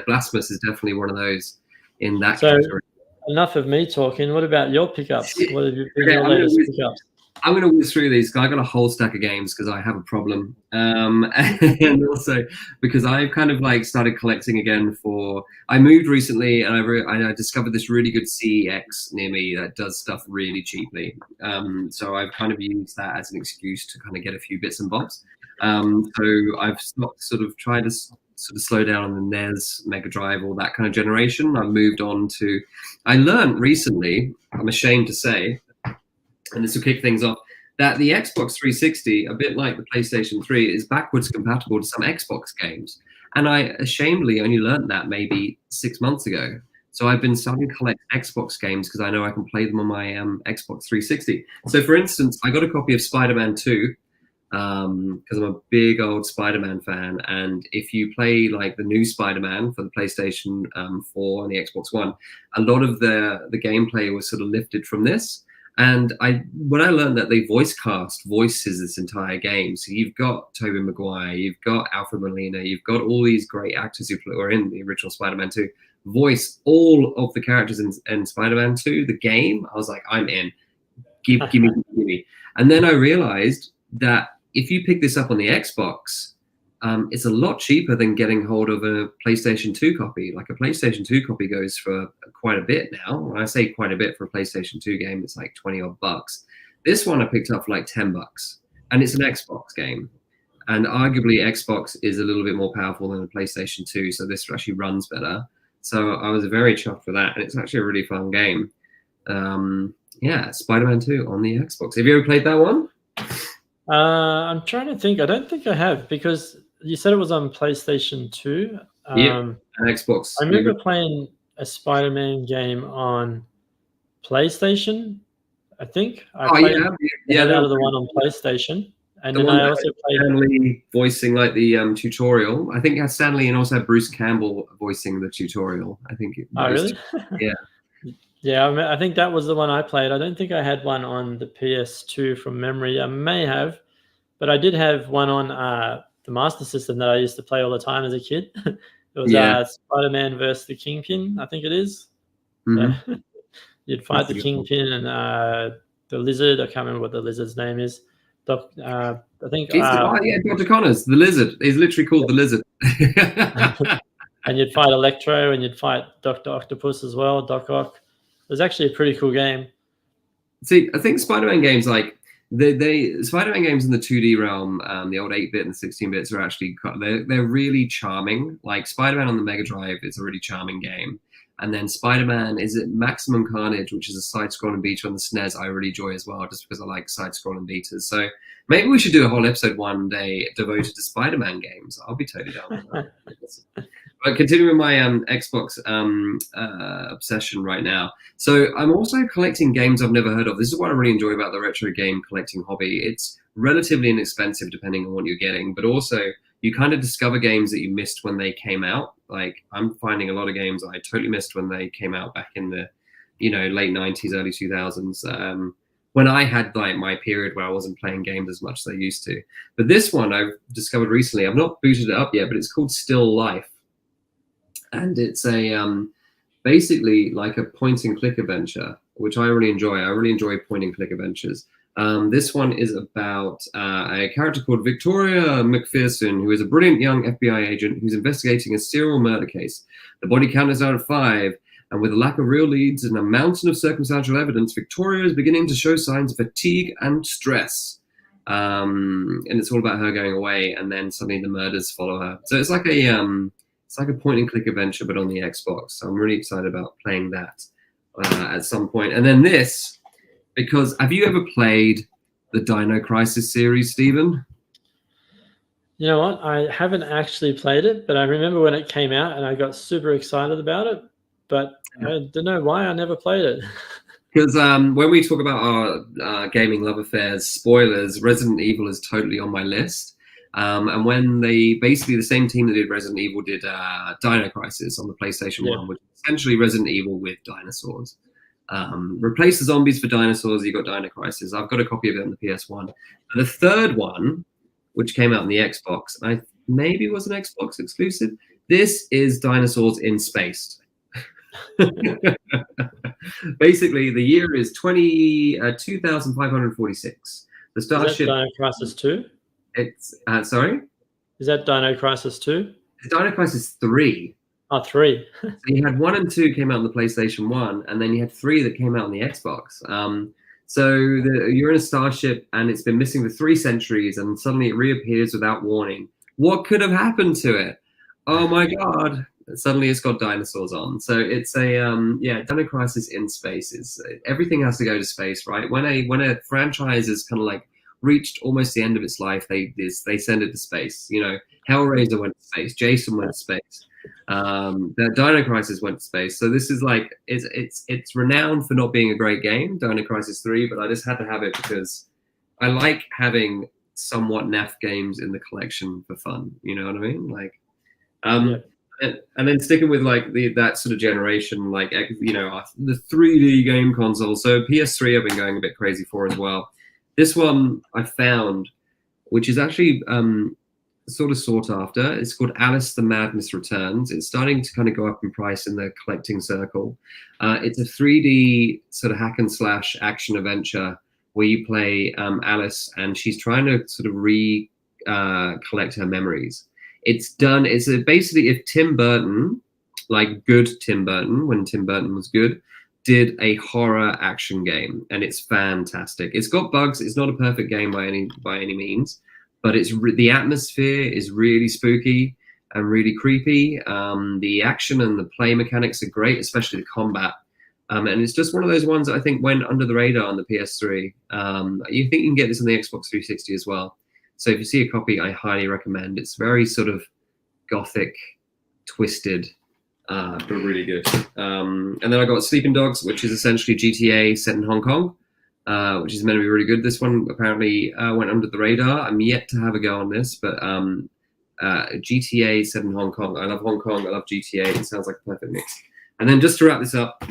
Blasphemous is definitely one of those in that category. Enough of me talking. What about your pickups? What have you been your latest pickups? I'm going to whiz through these because I got a whole stack of games because I have a problem, and also because I've kind of like started collecting again. I moved recently, and I discovered this really good CEX near me that does stuff really cheaply. So I've kind of used that as an excuse to kind of get a few bits and bobs. So I've sort of tried to sort of slow down on the NES, Mega Drive, all that kind of generation. I've moved on to. I learned recently. I'm ashamed to say. And this will kick things off, that the Xbox 360, a bit like the PlayStation 3, is backwards compatible to some Xbox games. And I ashamedly only learned that maybe 6 months ago. So I've been starting to collect Xbox games because I know I can play them on my Xbox 360. So for instance, I got a copy of Spider-Man 2 because I'm a big old Spider-Man fan. And if you play like the new Spider-Man for the PlayStation 4 and the Xbox One, a lot of the gameplay was sort of lifted from this. And when I learned that they voices this entire game, so you've got Tobey Maguire, you've got Alfred Molina, you've got all these great actors who were in the original Spider-Man 2, voice all of the characters in Spider-Man 2, the game. I was like, I'm in. Give me. And then I realized that if you pick this up on the Xbox, it's a lot cheaper than getting hold of a PlayStation 2 copy. Like a PlayStation 2 copy goes for quite a bit now. When I say quite a bit for a PlayStation 2 game, it's like 20 odd bucks. This one I picked up for like 10 bucks, and it's an Xbox game. And arguably Xbox is a little bit more powerful than a PlayStation 2, so this actually runs better. So I was very chuffed for that, and it's actually a really fun game. Yeah, Spider-Man 2 on the Xbox. Have you ever played that one? I'm trying to think. I don't think I have, because you said it was on PlayStation 2. Yeah, and Xbox. I remember playing a Spider-Man game on PlayStation, I think. I played out of the one on PlayStation. And then I also played Stanley voicing like the tutorial. I think it had Stanley and also had Bruce Campbell voicing the tutorial. I think it Oh, really? Yeah. Yeah, I think that was the one I played. I don't think I had one on the PS2 from memory. I may have, but I did have one on the Master System that I used to play all the time as a kid. It was Spider-Man versus the Kingpin, I think it is. Mm-hmm. So, you'd fight the Kingpin and the Lizard. I can't remember what the Lizard's name is. I think Dr. Connors, the Lizard. He's literally called the Lizard. And you'd fight Electro, and you'd fight Dr. Octopus as well, Doc Ock. It was actually a pretty cool game. See, I think Spider-Man games, like Spider-Man games in the 2D realm, the old 8-bit and 16-bits are actually they're really charming. Like Spider-Man on the Mega Drive is a really charming game. And then Spider-Man is it Maximum Carnage, which is a side-scrolling beater on the SNES. I really enjoy as well, just because I like side-scrolling beaters. So maybe we should do a whole episode one day devoted to Spider-Man games. I'll be totally down with that. But continuing my Xbox obsession right now. So I'm also collecting games I've never heard of. This is what I really enjoy about the retro game collecting hobby. It's relatively inexpensive depending on what you're getting, but also you kind of discover games that you missed when they came out. Like I'm finding a lot of games I totally missed when they came out back in the, late 90s, early 2000s. When I had like my period where I wasn't playing games as much as I used to. But this one I've discovered recently. I've not booted it up yet, but it's called Still Life. And it's a basically like a point and click adventure, which I really enjoy. I really enjoy point and click adventures. This one is about a character called Victoria McPherson, who is a brilliant young FBI agent who's investigating a serial murder case. The body count is out of 5, and with a lack of real leads and a mountain of circumstantial evidence, Victoria is beginning to show signs of fatigue and stress. And it's all about her going away, and then suddenly the murders follow her. So it's like a point and click adventure, but on the Xbox. So I'm really excited about playing that at some point. And then this. Because have you ever played the Dino Crisis series, Stephen? You know what? I haven't actually played it, but I remember when it came out and I got super excited about it. But I don't know why I never played it. Because when we talk about our gaming love affairs, spoilers, Resident Evil is totally on my list. And when basically the same team that did Resident Evil did Dino Crisis on the PlayStation 1, which is essentially Resident Evil with dinosaurs. Replace the zombies for dinosaurs, you got Dino Crisis. I've got a copy of it on the PS1. The third one, which came out on the Xbox, maybe was an Xbox exclusive. This is Dinosaurs in Space. Basically, the year is 2546. The Is that starship. Dino Crisis 2? It's sorry. Is that Dino Crisis 2? It's Dino Crisis 3. Oh, 3. So you had 1 and 2 came out on the PlayStation 1, and then you had 3 that came out on the Xbox. You're in a starship, and it's been missing for 3 centuries, and suddenly it reappears without warning. What could have happened to it? Oh my god! Suddenly it's got dinosaurs on. So it's a Dino Crisis in space. Everything has to go to space, right? When a franchise is kind of like reached almost the end of its life, they send it to space. You know, Hellraiser went to space, Jason went to space. The Dino Crisis went to space. So this is like it's renowned for not being a great game, Dino Crisis 3, but I just had to have it because I like having somewhat naff games in the collection for fun. You know what I mean? Like, and then sticking with like that sort of generation, like, you know, the 3D game console. So PS3 I've been going a bit crazy for as well. This one I found, which is actually sort of sought after. It's called Alice the Madness Returns. It's starting to kind of go up in price in the collecting circle. It's a 3D sort of hack and slash action adventure where you play Alice, and she's trying to sort of collect her memories. It's basically if Tim Burton, like good Tim Burton, when Tim Burton was good, did a horror action game, and it's fantastic. It's got bugs. It's not a perfect game by any means, but the atmosphere is really spooky and really creepy. The action and the play mechanics are great, especially the combat. And it's just one of those ones that I think went under the radar on the PS3. You think you can get this on the Xbox 360 as well. So if you see a copy, I highly recommend. It's very sort of gothic, twisted, but really good. And then I got Sleeping Dogs, which is essentially GTA set in Hong Kong, which is meant to be really good. This one apparently went under the radar. I'm yet to have a go on this, but GTA set in Hong Kong. I love Hong Kong. I love GTA. It sounds like a perfect mix. And then just to wrap this up,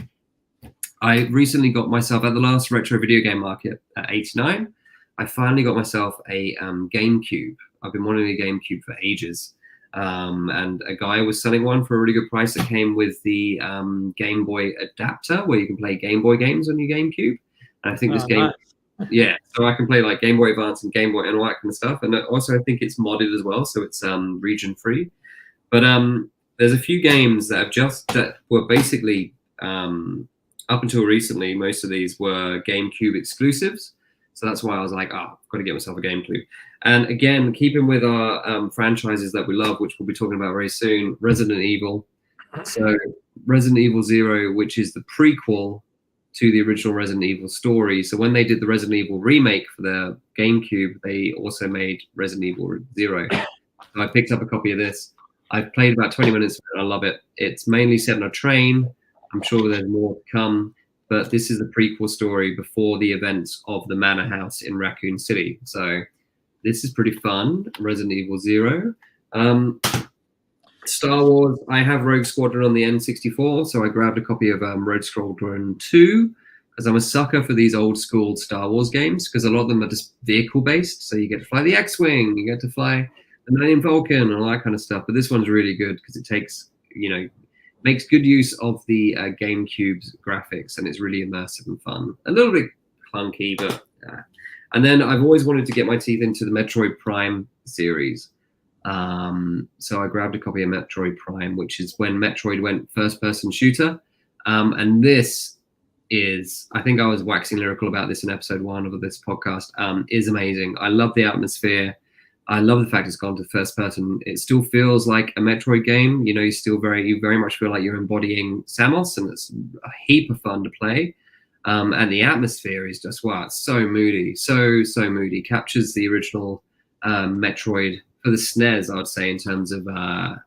I recently got myself at the last retro video game market at 89. I finally got myself a GameCube. I've been wanting a GameCube for ages. And a guy was selling one for a really good price that came with the Game Boy adapter where you can play Game Boy games on your GameCube. And I think this game, nice. Yeah, so I can play like Game Boy Advance and Game Boy and all that kind of stuff. And also I think it's modded as well, so it's region free. But there's a few games that were basically up until recently, most of these were GameCube exclusives. So that's why I was like, I've got to get myself a GameCube. And again, keeping with our franchises that we love, which we'll be talking about very soon, Resident Evil. So Resident Evil 0, which is the prequel to the original Resident Evil story. So when they did the Resident Evil remake for the GameCube, they also made Resident Evil 0. So I picked up a copy of this. I've played about 20 minutes and I love it. It's mainly set on a train. I'm sure there's more to come. But this is the prequel story before the events of the Manor House in Raccoon City. So this is pretty fun, Resident Evil 0. Star Wars, I have Rogue Squadron on the N64, so I grabbed a copy of Rogue Squadron 2, because I'm a sucker for these old school Star Wars games, because a lot of them are just vehicle-based, so you get to fly the X-Wing, you get to fly the Millennium Falcon, and all that kind of stuff. But this one's really good, because it takes, makes good use of the GameCube's graphics, and it's really immersive and fun. A little bit clunky, but... And then I've always wanted to get my teeth into the Metroid Prime series. So I grabbed a copy of Metroid Prime, which is when Metroid went first-person shooter. And this is, I think I was waxing lyrical about this in episode 1 of this podcast, is amazing. I love the atmosphere. I love the fact it's gone to first person. It still feels like a Metroid game. You very much feel like you're embodying Samus, and it's a heap of fun to play. And the atmosphere is just, wow, it's so moody, so moody. Captures the original Metroid for the SNES, I would say, in terms of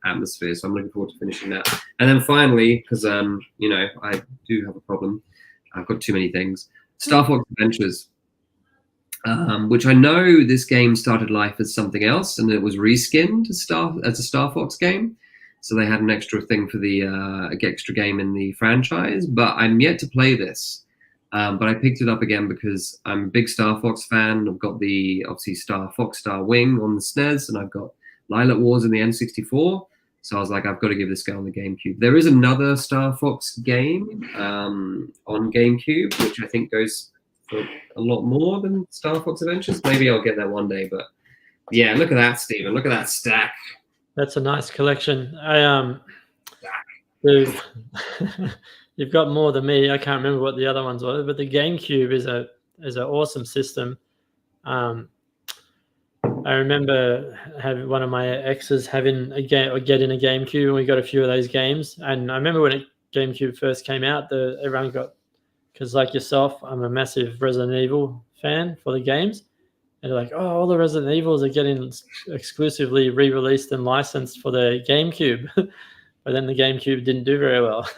atmosphere. So I'm looking forward to finishing that. And then finally, because I do have a problem, I've got too many things. Star Fox Adventures, which I know this game started life as something else, and it was reskinned as a Star Fox game. So they had an extra thing for the extra game in the franchise. But I'm yet to play this. But I picked it up again because I'm a big Star Fox fan. I've got the, obviously, Star Fox Star Wing on the SNES, and I've got Lilac Wars in the N64. So I was like, I've got to give this go on the GameCube. There is another Star Fox game on GameCube, which I think goes for a lot more than Star Fox Adventures. Maybe I'll get that one day. But yeah, look at that, Stephen. Look at that stack. That's a nice collection. You've got more than me. I can't remember what the other ones were, but the GameCube is an awesome system. I remember having one of my exes having a game or getting a GameCube, and we got a few of those games. And I remember when GameCube first came out, everyone got, because like yourself, I'm a massive Resident Evil fan for the games, and they're like, oh, all the Resident Evils are getting exclusively re-released and licensed for the GameCube. But then the GameCube didn't do very well.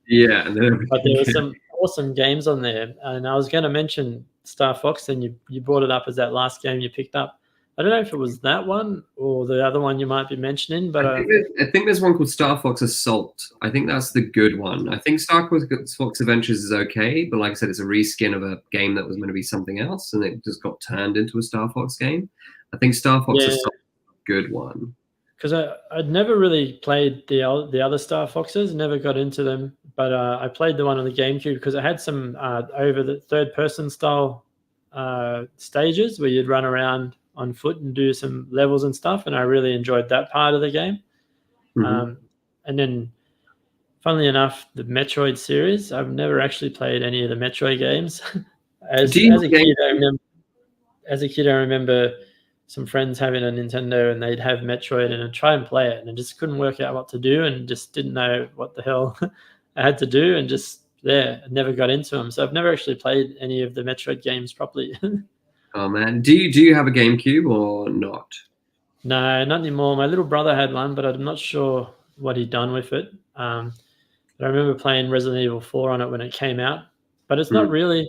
Yeah, but there were some awesome games on there, and I was going to mention Star Fox, and you brought it up as that last game you picked up. I don't know if it was that one or the other one you might be mentioning, but I think there's one called Star Fox Assault. I think that's the good one. I think Star Fox Adventures is okay, but like I said, it's a reskin of a game that was meant to be something else, and it just got turned into a Star Fox game. I think Star Fox Assault is a good one. Because I'd never really played the other Star Foxes, never got into them, but I played the one on the GameCube because it had some over the third-person style stages where you'd run around on foot and do some levels and stuff, and I really enjoyed that part of the game. And then, funnily enough, the Metroid series, I've never actually played any of the Metroid games. As a kid, I remember some friends having a Nintendo and they'd have Metroid and I'd try and play it and I just couldn't work out what to do and just didn't know what the hell I had to do and just never got into them. So I've never actually played any of the Metroid games properly. Oh man, do you have a GameCube or not? No, not anymore. My little brother had one, but I'm not sure what he'd done with it. But I remember playing Resident Evil 4 on it when it came out, but it's not really.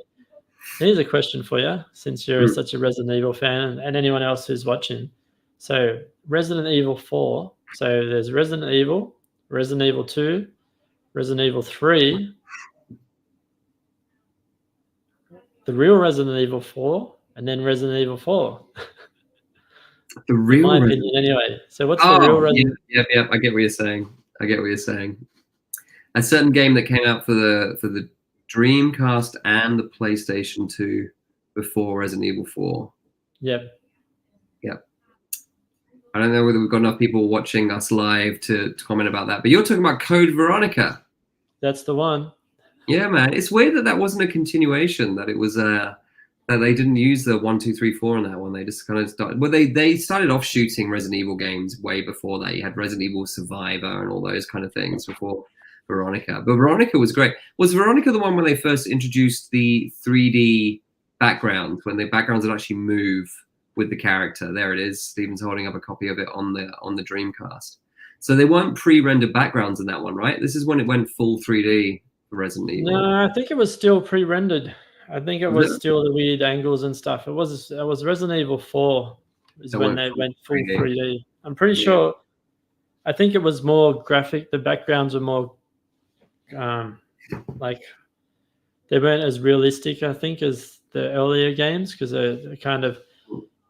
Here's a question for you, since you're such a Resident Evil fan and anyone else who's watching. So Resident Evil 4, so there's Resident Evil 2, Resident Evil 3, the real Resident Evil 4, and then Resident Evil 4. The real, in my opinion, anyway. So what's the real Resident? Yeah. I get what you're saying. A certain game that came out for the Dreamcast and the PlayStation 2 before Resident Evil 4. Yep. I don't know whether we've got enough people watching us live to comment about that, but you're talking about Code Veronica. That's the one. Yeah, man. It's weird that wasn't a continuation, that it was that they didn't use the 1, 2, 3, 4 on that one. They just kind of started. Well, they started off shooting Resident Evil games way before that. You had Resident Evil Survivor and all those kind of things before Veronica. But Veronica was great. Was Veronica the one when they first introduced the 3D background, when the backgrounds would actually move with the character? There it is. Stephen's holding up a copy of it on the Dreamcast. So they weren't pre-rendered backgrounds in that one, right? This is when it went full 3D for Resident Evil. No, I think it was still pre-rendered. I think it was still the weird angles and stuff. It was Resident Evil 4 is when they went full 3D. I'm pretty sure. I think it was more graphic. The backgrounds were more like they weren't as realistic, I think, as the earlier games because they kind of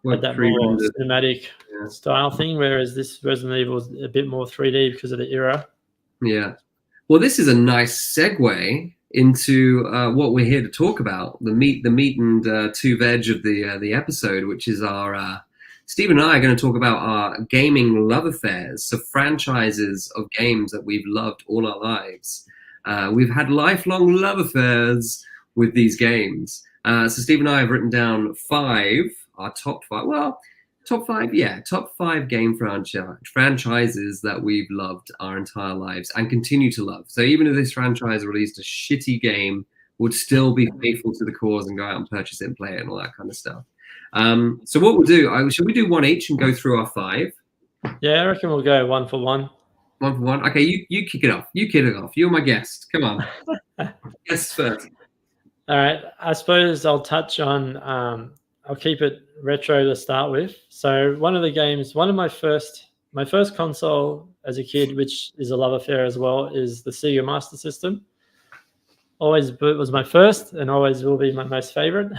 had that more cinematic style thing, whereas this Resident Evil was a bit more 3D because of the era. Yeah. Well, this is a nice segue into what we're here to talk about, the meat and two veg of the episode, which is our Steve and I are going to talk about our gaming love affairs, so franchises of games that we've loved all our lives. We've had lifelong love affairs with these games. So Steve and I have written down our top five game franchises that we've loved our entire lives and continue to love. So even if this franchise released a shitty game, would still be faithful to the cause and go out and purchase it and play it and all that kind of stuff. So what we'll do, should we do one each and go through our 5? Yeah, I reckon we'll go 1 for 1. 1 for 1. Okay, you kick it off. You're my guest. Come on. Guest first. All right. I suppose I'll touch on I'll keep it retro to start with. So one of my first console as a kid, which is a love affair as well, is the Sega Master System. Always was my first and always will be my most favorite.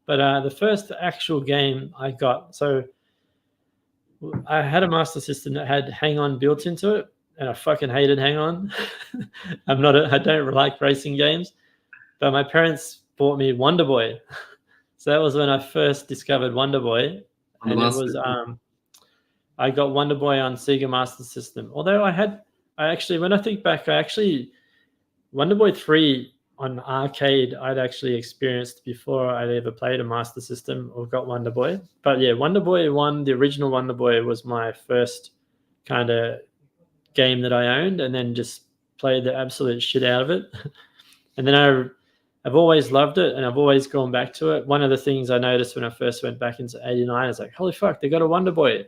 But the first actual game I got, so I had a Master System that had Hang On built into it. and I fucking hated Hang On. I don't like racing games, but my parents bought me Wonderboy. So that was when I first discovered Wonderboy, On the and it Master was System. I got Wonderboy on Sega Master System. Although when I think back, Wonderboy 3 on arcade I'd actually experienced before I'd ever played a Master System or got Wonderboy. But yeah, Wonderboy 1, the original Wonderboy, was my first kind of game that I owned, and then just played the absolute shit out of it. And then I've always loved it, and I've always gone back to it. One of the things I noticed when I first went back into '89 is like, holy fuck, they got a Wonderboy.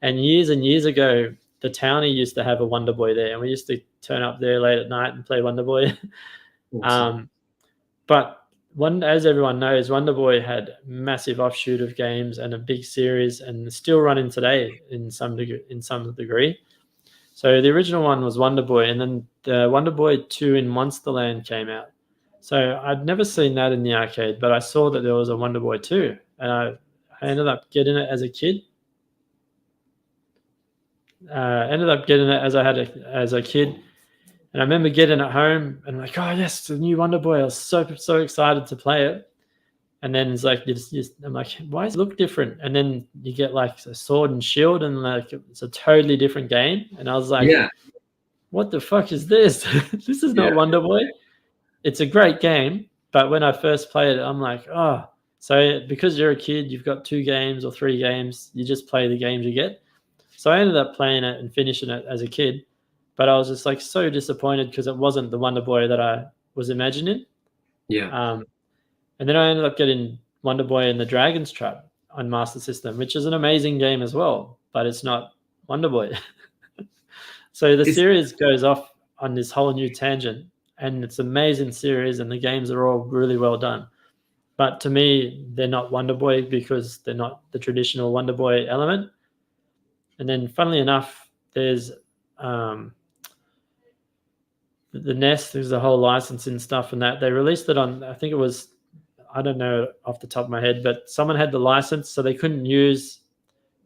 And years ago, the townie used to have a Wonderboy there, and we used to turn up there late at night and play Wonderboy. Awesome. But as everyone knows, Wonderboy had massive offshoot of games and a big series, and still running today in some degree. So the original one was Wonderboy, and then the Wonderboy 2 in Monsterland came out. So I'd never seen that in the arcade, but I saw that there was a Wonderboy 2, and I ended up getting it as a kid. Ended up getting it as a kid, and I remember getting it home and like, oh yes, the new Wonderboy. I was so excited to play it, and then it's like I'm like, why does it look different? And then you get like a Sword and Shield, and like it's a totally different game, and I was like, Yeah. What the fuck is this? This is not Wonderboy. It's a great game, but when I first played it, I'm like, oh. So because you're a kid, you've got 2 games or 3 games, you just play the games you get. So I ended up playing it and finishing it as a kid, but I was just like so disappointed because it wasn't the Wonderboy that I was imagining. Yeah. And then I ended up getting Wonderboy and the Dragon's Trap on Master System, which is an amazing game as well, but it's not Wonderboy. So the series goes off on this whole new tangent, and it's an amazing series, and the games are all really well done. But to me, they're not Wonderboy because they're not the traditional Wonderboy element. And then, funnily enough, there's the NES. There's the whole licensing stuff, and that they released it on. I think it was, I don't know off the top of my head, but someone had the license, so they couldn't use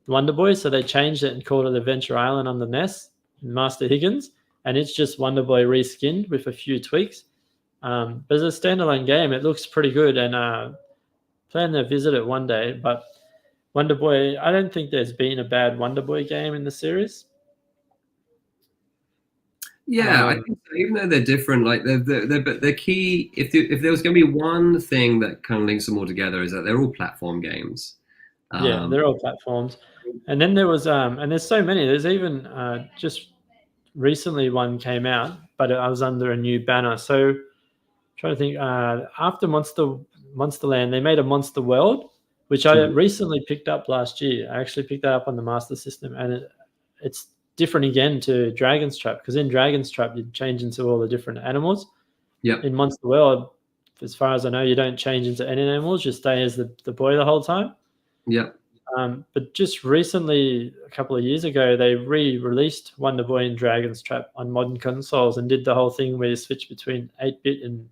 Wonderboy, so they changed it and called it Adventure Island on the NES, Master Higgins, and it's just Wonderboy reskinned with a few tweaks. But as a standalone game, it looks pretty good, and plan to visit it one day. But Wonderboy, I don't think there's been a bad Wonderboy game in the series. Yeah, I think so. Even though they're different, like the key, if there was going to be one thing that kind of links them all together, is that they're all platform games. Yeah, they're all platforms. And then there was, and there's so many. There's even just recently one came out, but I was under a new banner. So I'm trying to think, after Monsterland, they made a Monster World, which I recently picked up last year. I actually picked that up on the Master System, and it's different again to Dragon's Trap, because in Dragon's Trap you change into all the different animals. Yeah. In Monster World, as far as I know, you don't change into any animals; you stay as the boy the whole time. Yeah. But just recently, a couple of years ago, they re-released Wonderboy and Dragon's Trap on modern consoles and did the whole thing where you switch between 8-bit and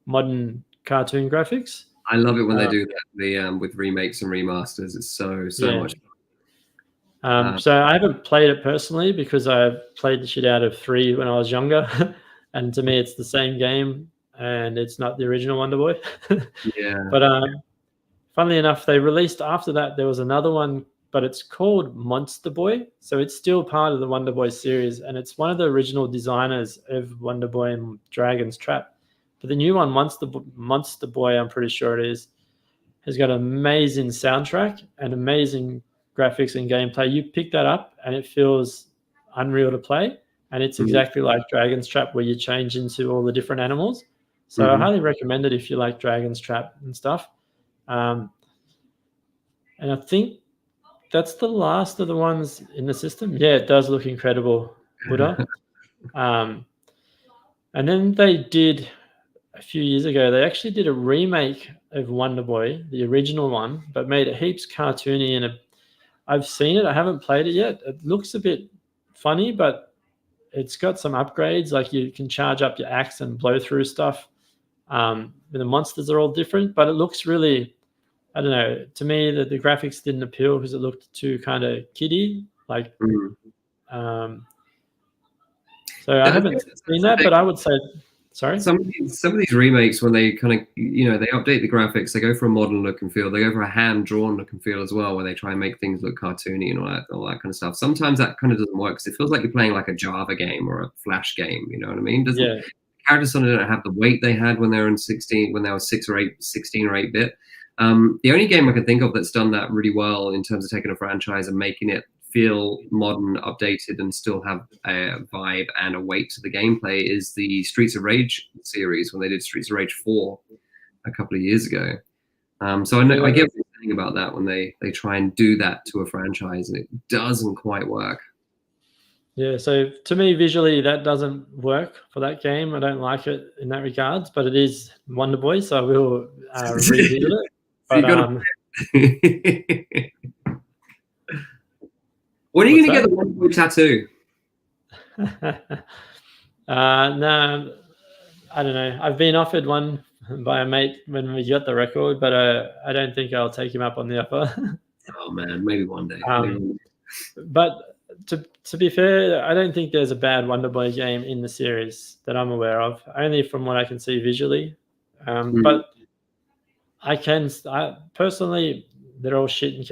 modern cartoon graphics. I love it when they do that. With remakes and remasters, it's so much fun. So I haven't played it personally because I played the shit out of 3 when I was younger, and to me it's the same game, and it's not the original Wonderboy. Yeah. But funnily enough, they released after that, there was another one, but it's called Monster Boy. So it's still part of the Wonderboy series, and it's one of the original designers of Wonderboy and Dragon's Trap. But the new one, Monster Boy, I'm pretty sure it is, has got an amazing soundtrack and amazing graphics and gameplay. You pick that up and it feels unreal to play, and it's exactly like Dragon's Trap, where you change into all the different animals. So I highly recommend it if you like Dragon's Trap and stuff. And I think that's the last of the ones in the system. Yeah, it does look incredible, Buddha. And then they did, a few years ago, they actually did a remake of Wonderboy, the original one, but made it heaps cartoony. And I've seen it. I haven't played it yet. It looks a bit funny, but it's got some upgrades. Like you can charge up your axe and blow through stuff. The monsters are all different, but it looks really, I don't know. To me, the graphics didn't appeal because it looked too kind of kiddie. Like, So I haven't seen that, but I would say, sorry. Some of these remakes, when they kind of, you know, they update the graphics, they go for a modern look and feel. They go for a hand-drawn look and feel as well, where they try and make things look cartoony and all that kind of stuff. Sometimes that kind of doesn't work because it feels like you're playing like a Java game or a Flash game. You know what I mean? Yeah. Characters suddenly don't have the weight they had when they were in 16 or 8 bit. The only game I can think of that's done that really well in terms of taking a franchise and making it feel modern, updated, and still have a vibe and a weight to the gameplay is the Streets of Rage series when they did Streets of Rage 4 a couple of years ago. So I get what you're saying about that when they try and do that to a franchise and it doesn't quite work. Yeah, so to me, visually, that doesn't work for that game. I don't like it in that regards, but it is Wonderboy, so I will revisit it. But, when are you going to get the Wonderboy tattoo? No, I don't know. I've been offered one by a mate when we got the record, but I don't think I'll take him up on the offer. Oh man, maybe one day. But to be fair, I don't think there's a bad Wonderboy game in the series that I'm aware of, only from what I can see visually. But I personally, they're all shit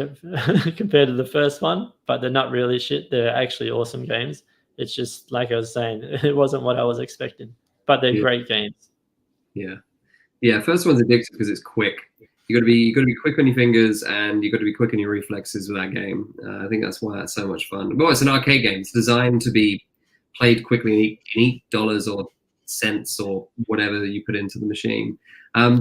compared to the first one, but they're not really shit. They're actually awesome games. It's just like I was saying, it wasn't what I was expecting, but they're great games. Yeah. First one's addictive because it's quick. You got to be quick on your fingers, and you got to be quick on your reflexes with that game. I think that's why it's so much fun. Well, it's an arcade game. It's designed to be played quickly and eat dollars or cents or whatever you put into the machine.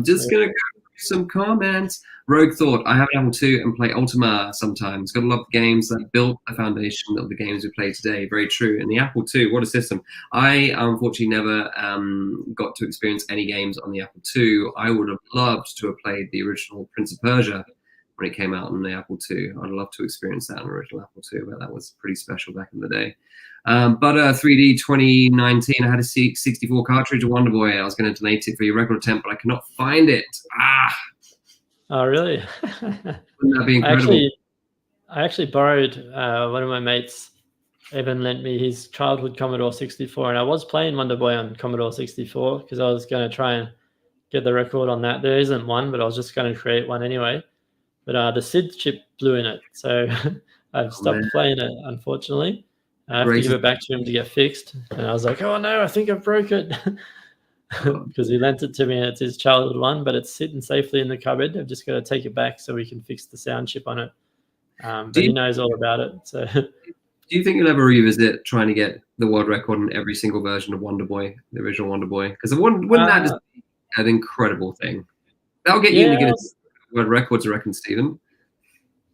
Just gonna go through some comments. Rogue Thought, I have an Apple II and play Ultima sometimes. Gotta love the games that built the foundation of the games we play today. Very true. And the Apple II, what a system. I unfortunately never got to experience any games on the Apple II. I would have loved to have played the original Prince of Persia when it came out on the Apple II. I'd love to experience that on the original Apple II, but that was pretty special back in the day. But 3D 2019, I had a 64 cartridge of Wonderboy. I was going to donate it for your record attempt, but I cannot find it. Oh, really? Wouldn't that be incredible? I actually borrowed one of my mates. Evan lent me his childhood Commodore 64, and I was playing Wonderboy on Commodore 64 because I was going to try and get the record on that. There isn't one, but I was just going to create one anyway. But the SID chip blew in it, so I've stopped playing it, unfortunately. I have to give it back to him to get fixed. And I was like, oh, no, I think I broke it. Because he lent it to me and it's his childhood one, but it's sitting safely in the cupboard. I've just got to take it back so we can fix the sound chip on it. But he knows all about it. So, do you think you'll ever revisit trying to get the world record on every single version of Wonderboy, the original Wonderboy? Because wouldn't that just be an incredible thing? That'll get you to get world records, I reckon, Stephen.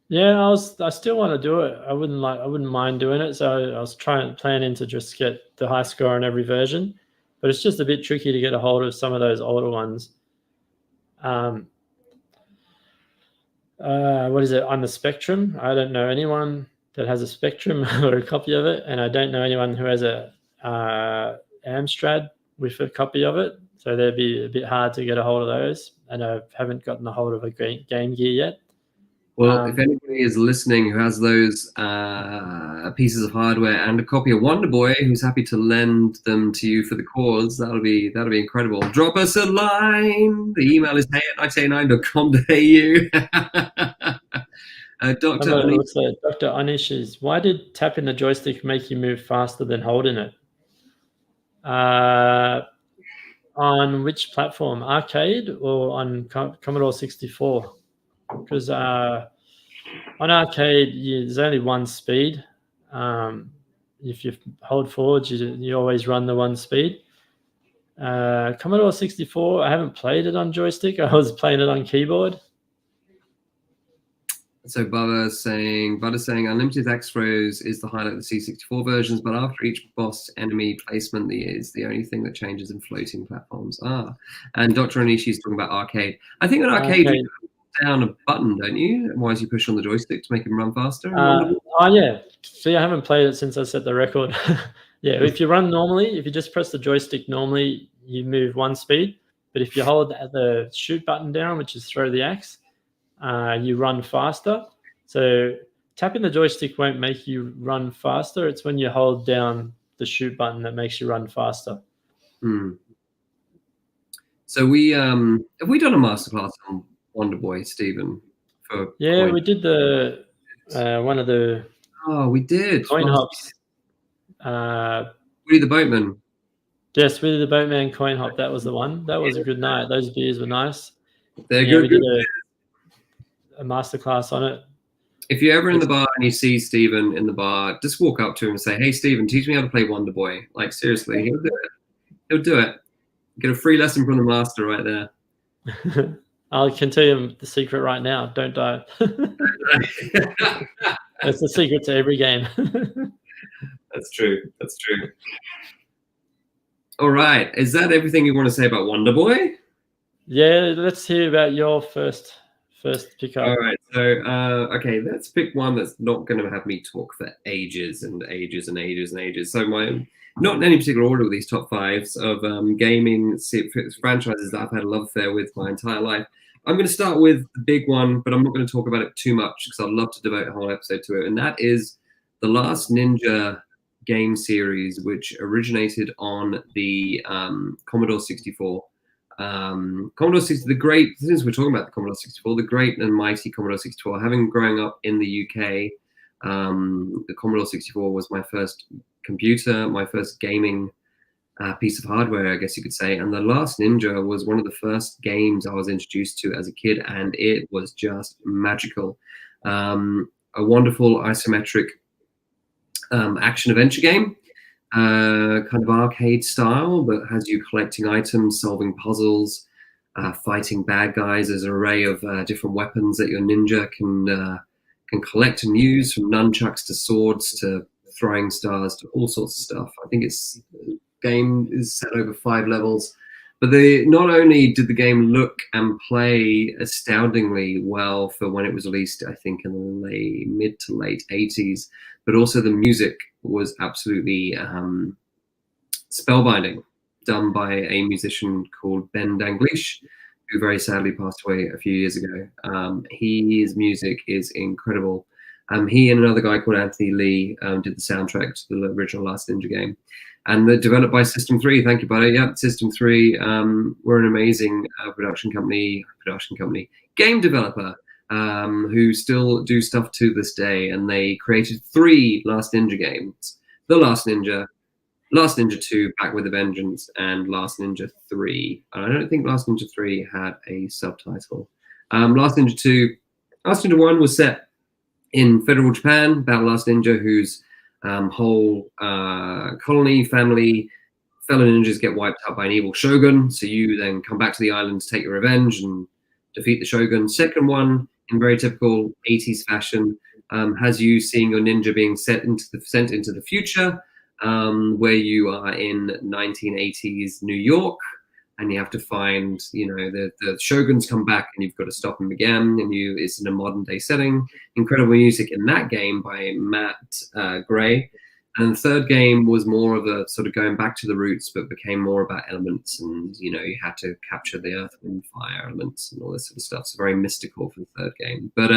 Yeah, I still want to do it. I wouldn't mind doing it. So I was planning to just get the high score on every version. But it's just a bit tricky to get a hold of some of those older ones. What is it? On the Spectrum, I don't know anyone that has a Spectrum or a copy of it, and I don't know anyone who has a Amstrad with a copy of it. So they'd be a bit hard to get a hold of those, and I haven't gotten a hold of a Game Gear yet. Well, if anybody is listening who has those pieces of hardware and a copy of Wonderboy, who's happy to lend them to you for the cause, that'll be incredible. Drop us a line. The email is hey@989.com.au. Dr. Anish is, why did tapping the joystick make you move faster than holding it? On which platform? Arcade or on Commodore 64? Because on arcade, there's only one speed. If you hold forward, you always run the one speed. Commodore 64, I haven't played it on joystick. I was playing it on keyboard. So Butter saying unlimited X throws is the highlight of the C64 versions, but after each boss enemy placement is the only thing that changes in floating platforms. And Dr. Onishi's talking about arcade. I think on arcade you down a button, don't you? Otherwise you push on the joystick to make him run faster. Yeah. See, I haven't played it since I set the record. Yeah, if you run normally, if you just press the joystick normally, you move one speed. But if you hold the shoot button down, which is throw the axe, you run faster. So tapping the joystick won't make you run faster. It's when you hold down the shoot button that makes you run faster. So we have we done a masterclass on Wonderboy, Stephen? Yeah, we did the one of the we did coin hops. Woody the Boatman. Yes, Woody the Boatman coin hop. That was the one. That was a good night. Those beers were nice. They're good. We did a masterclass on it. If you're ever in the bar and you see Stephen in the bar, just walk up to him and say, "Hey, Stephen, teach me how to play Wonderboy." Like, seriously, he'll do it. He'll do it. Get a free lesson from the master right there. I can tell you the secret right now. Don't die. That's the secret to every game. That's true. That's true. All right. Is that everything you want to say about Wonderboy? Yeah, let's hear about your first pickup. All right. So, okay, let's pick one that's not going to have me talk for ages and ages and ages and ages. So not in any particular order with these top fives of gaming franchises that I've had a love affair with my entire life. I'm going to start with the big one, but I'm not going to talk about it too much because I'd love to devote a whole episode to it. And that is the Last Ninja game series, which originated on the Commodore 64. Commodore 64, since we're talking about the Commodore 64, the great and mighty Commodore 64, having grown up in the UK, the Commodore 64 was my first computer, my first gaming piece of hardware, I guess you could say. And The Last Ninja was one of the first games I was introduced to as a kid, and it was just magical. A wonderful isometric action-adventure game, kind of arcade style, but has you collecting items, solving puzzles, fighting bad guys. There's an array of different weapons that your ninja can collect and use, from nunchucks to swords to throwing stars to all sorts of stuff. I think the game is set over 5 levels, but not only did the game look and play astoundingly well for when it was released, I think in the mid to late 80s, but also the music was absolutely spellbinding, done by a musician called Ben Dalglish, who very sadly passed away a few years ago. His music is incredible. He and another guy called Anthony Lee did the soundtrack to the original Last Ninja game. And they're developed by System 3. Thank you, buddy. Yeah, System 3. We're an amazing game developer who still do stuff to this day. And they created 3 Last Ninja games. The Last Ninja, Last Ninja 2, Back with a Vengeance, and Last Ninja 3. I don't think Last Ninja 3 had a subtitle. Last Ninja 1 was set in feudal Japan, about Last Ninja, whose whole colony, family, fellow ninjas get wiped out by an evil shogun. So you then come back to the island to take your revenge and defeat the shogun. Second one, in very typical 80s fashion, has you seeing your ninja being sent into the future, where you are in 1980s New York, and you have to find, the shoguns come back and you've got to stop them again, and it's in a modern day setting. Incredible music in that game by Matt Gray. And the third game was more of a sort of going back to the roots, but became more about elements, and you had to capture the earth, wind, fire elements and all this sort of stuff. So very mystical for the third game. But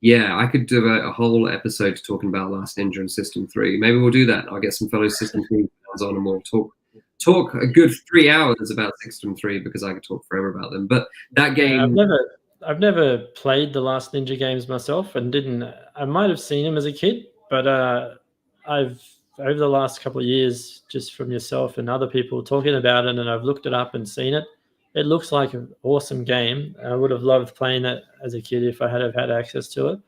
yeah, I could do a whole episode talking about Last Ninja and System 3. Maybe we'll do that. I'll get some fellow System 3 fans on and we'll talk a good 3 hours about System 3, because I could talk forever about them. But that game, I've never played the Last Ninja games myself, and I might have seen them as a kid, but I've, over the last couple of years, just from yourself and other people talking about it, and I've looked it up and seen it. It looks like an awesome game. I would have loved playing it as a kid if I had access to it.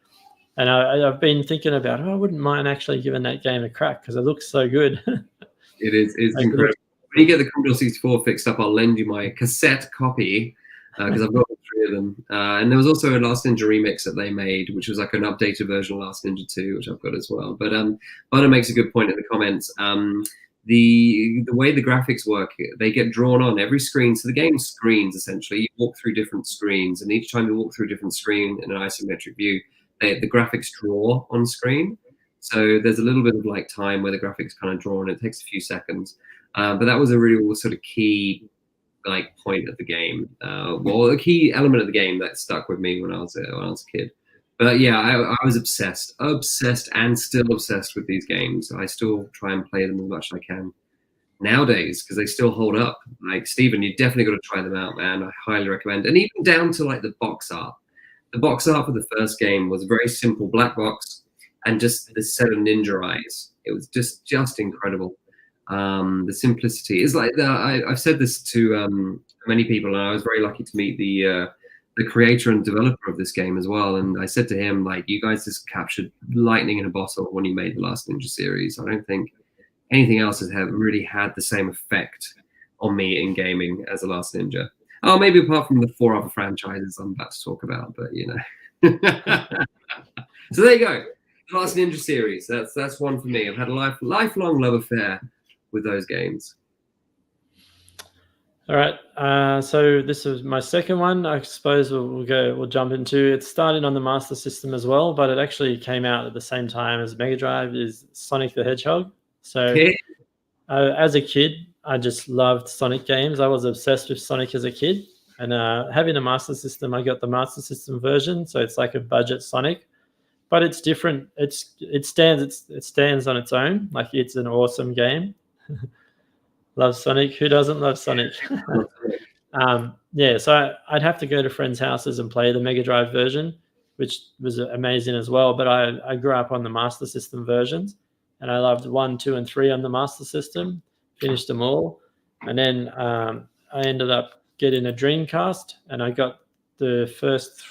And I've been thinking about, I wouldn't mind actually giving that game a crack, because it looks so good. It's incredible. When you get the Commodore 64 fixed up, I'll lend you my cassette copy, because I've got 3 of them. And there was also a Last Ninja remix that they made, which was like an updated version of Last Ninja 2, which I've got as well. But Butter makes a good point in the comments. The way the graphics work, they get drawn on every screen. So the game screens, essentially. You walk through different screens, and each time you walk through a different screen in an isometric view, the graphics draw on screen. So there's a little bit of like time where the graphics kind of draw, and it takes a few seconds. But that was a really sort of key point of the game. A key element of the game that stuck with me when I was a kid. But yeah, I was obsessed, and still obsessed with these games. I still try and play them as much as I can nowadays because they still hold up. Like Stephen, you definitely got to try them out, man. I highly recommend. And even down to like the box art. The box art for the first game was a very simple black box and just this set of ninja eyes. It was just incredible. The simplicity is like I've said this to many people, and I was very lucky to meet the creator and developer of this game as well. And I said to him, like, you guys just captured lightning in a bottle when you made the last Ninja series. I don't think anything else has really had the same effect on me in gaming as the last Ninja. Oh, maybe apart from the 4 other franchises I'm about to talk about, but you know. So there you go. The last Ninja series. That's one for me. I've had a lifelong love affair with those games. All right. So this is my second one. I suppose we'll jump into. It started on the Master System as well, but it actually came out at the same time as Mega Drive. Is Sonic the Hedgehog. So as a kid, I just loved Sonic games. I was obsessed with Sonic as a kid, and having a Master System, I got the Master System version. So it's like a budget Sonic, but it's different. It stands on its own. Like, it's an awesome game. Love Sonic. Who doesn't love Sonic? Yeah, so I'd have to go to friends' houses and play the Mega Drive version, which was amazing as well. But I grew up on the Master System versions, and I loved 1, 2, and 3 on the Master System. Finished them all, and then I ended up getting a Dreamcast, and I got the first.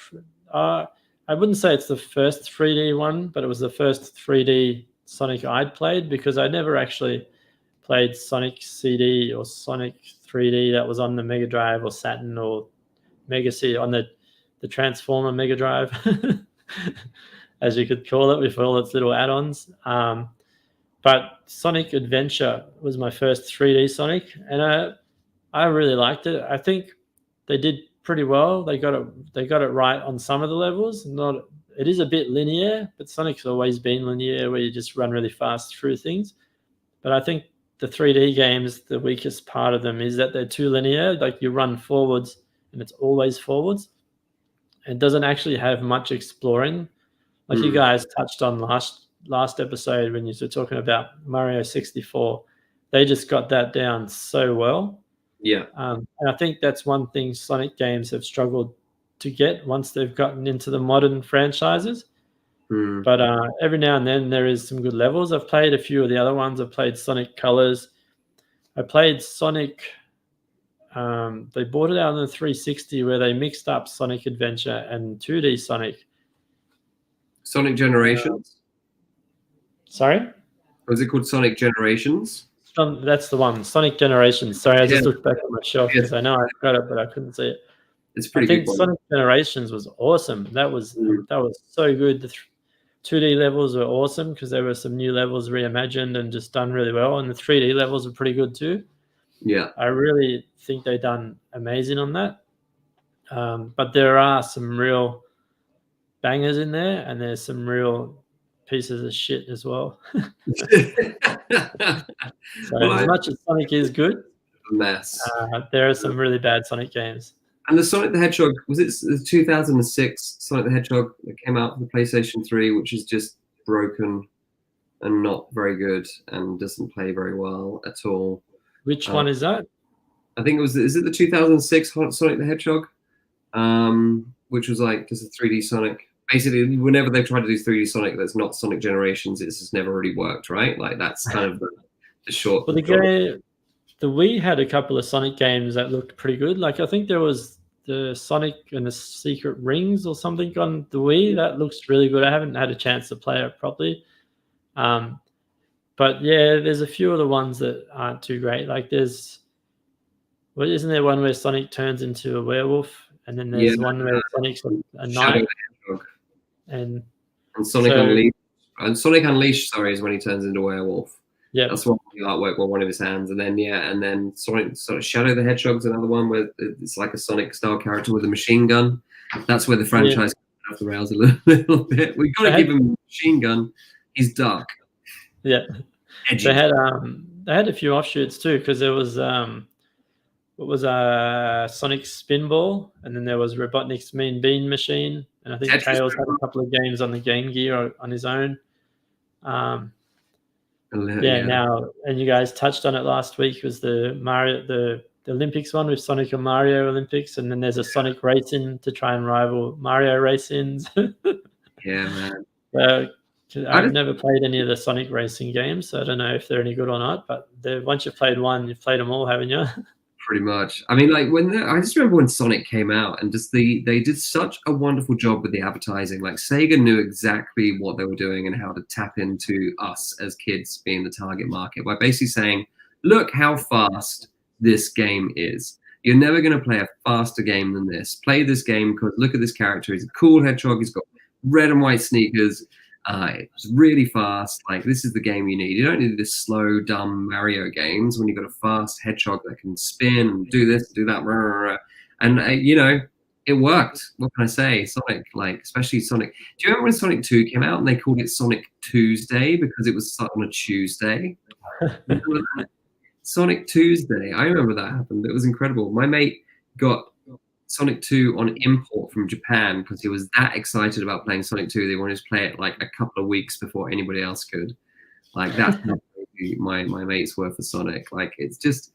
I wouldn't say it's the first 3D one, but it was the first 3D Sonic I'd played, because I never actually played Sonic CD or Sonic 3D that was on the Mega Drive or Saturn or Mega CD on the Transformer Mega Drive, as you could call it, with all its little add-ons. But Sonic Adventure was my first 3D Sonic, and I really liked it. I think they did pretty well. They got it right on some of the levels. It is a bit linear, but Sonic's always been linear, where you just run really fast through things. But I think the 3D games, the weakest part of them is that they're too linear. Like, you run forwards and it's always forwards. It doesn't actually have much exploring. Like you guys touched on last episode when you were talking about Mario 64. They just got that down so well. Yeah. And I think that's one thing Sonic games have struggled to get once they've gotten into the modern franchises. But every now and then there is some good levels. I've played a few of the other ones. I've played Sonic Colors. I played Sonic. They bought it out on the 360, where they mixed up Sonic Adventure and 2D Sonic. Sonic Generations? Sorry? Was it called Sonic Generations? That's the one, Sonic Generations. Sorry, I just looked back at my shelf because I know I got it, but I couldn't see it. It's pretty good. I think Sonic Generations was awesome. That was so good. The 2D levels were awesome because there were some new levels reimagined and just done really well. And the 3D levels were pretty good too. Yeah. I really think they've done amazing on that. But there are some real bangers in there, and there's some real pieces of shit as well. As much as Sonic is good, mess. There are some really bad Sonic games. And the Sonic the Hedgehog, was it the 2006 Sonic the Hedgehog that came out for the PlayStation 3, which is just broken and not very good and doesn't play very well at all? Which one is that? I think is it the 2006 Sonic the Hedgehog? Which was like just a 3D Sonic. Basically, whenever they've tried to do 3D Sonic that's not Sonic Generations, it's just never really worked, right? Like, that's kind of the short. Well, the Wii had a couple of Sonic games that looked pretty good. Like, I think there was the Sonic and the Secret Rings or something on the Wii. That looks really good. I haven't had a chance to play it properly. But yeah, there's a few of the ones that aren't too great. Like, isn't there one where Sonic turns into a werewolf? And then there's one where Sonic's a knight. And Sonic Unleashed. And Sonic Unleashed, sorry, is when he turns into a werewolf. Yeah, that's one of the artwork with one of his hands, and then Sonic Shadow the Hedgehog's another one where it's like a Sonic style character with a machine gun. That's where the franchise goes off the rails a little bit. We've got to give him a machine gun. He's dark. Yeah, edgy. They had a few offshoots too, because there was Sonic Spinball, and then there was Robotnik's Mean Bean Machine, and I think Tetris Tails had a couple of games on the Game Gear on his own. Now, and you guys touched on it last week, was the Mario, the Olympics one with Sonic and Mario Olympics, and then there's a Sonic Racing to try and rival Mario Racings. Yeah, man. I've never played any of the Sonic Racing games, so I don't know if they're any good or not. But once you've played one, you've played them all, haven't you? Pretty much. I mean, like I just remember when Sonic came out, and just they did such a wonderful job with the advertising. Like Sega knew exactly what they were doing and how to tap into us as kids being the target market by basically saying, "Look how fast this game is. You're never going to play a faster game than this. Play this game because look at this character. He's a cool hedgehog. He's got red and white sneakers. It's really fast. Like, this is the game you need. You don't need this slow, dumb Mario games when you've got a fast hedgehog that can spin and do this, do that." And it worked. What can I say? Sonic, like, especially Sonic. Do you remember when Sonic 2 came out and they called it Sonic Tuesday because it was on a Tuesday? Sonic Tuesday. I remember that happened. It was incredible. My mate got Sonic 2 on import from Japan because he was that excited about playing Sonic 2. They wanted to play it like a couple of weeks before anybody else could. Like, that's how crazy my mates were for Sonic. Like, it's just,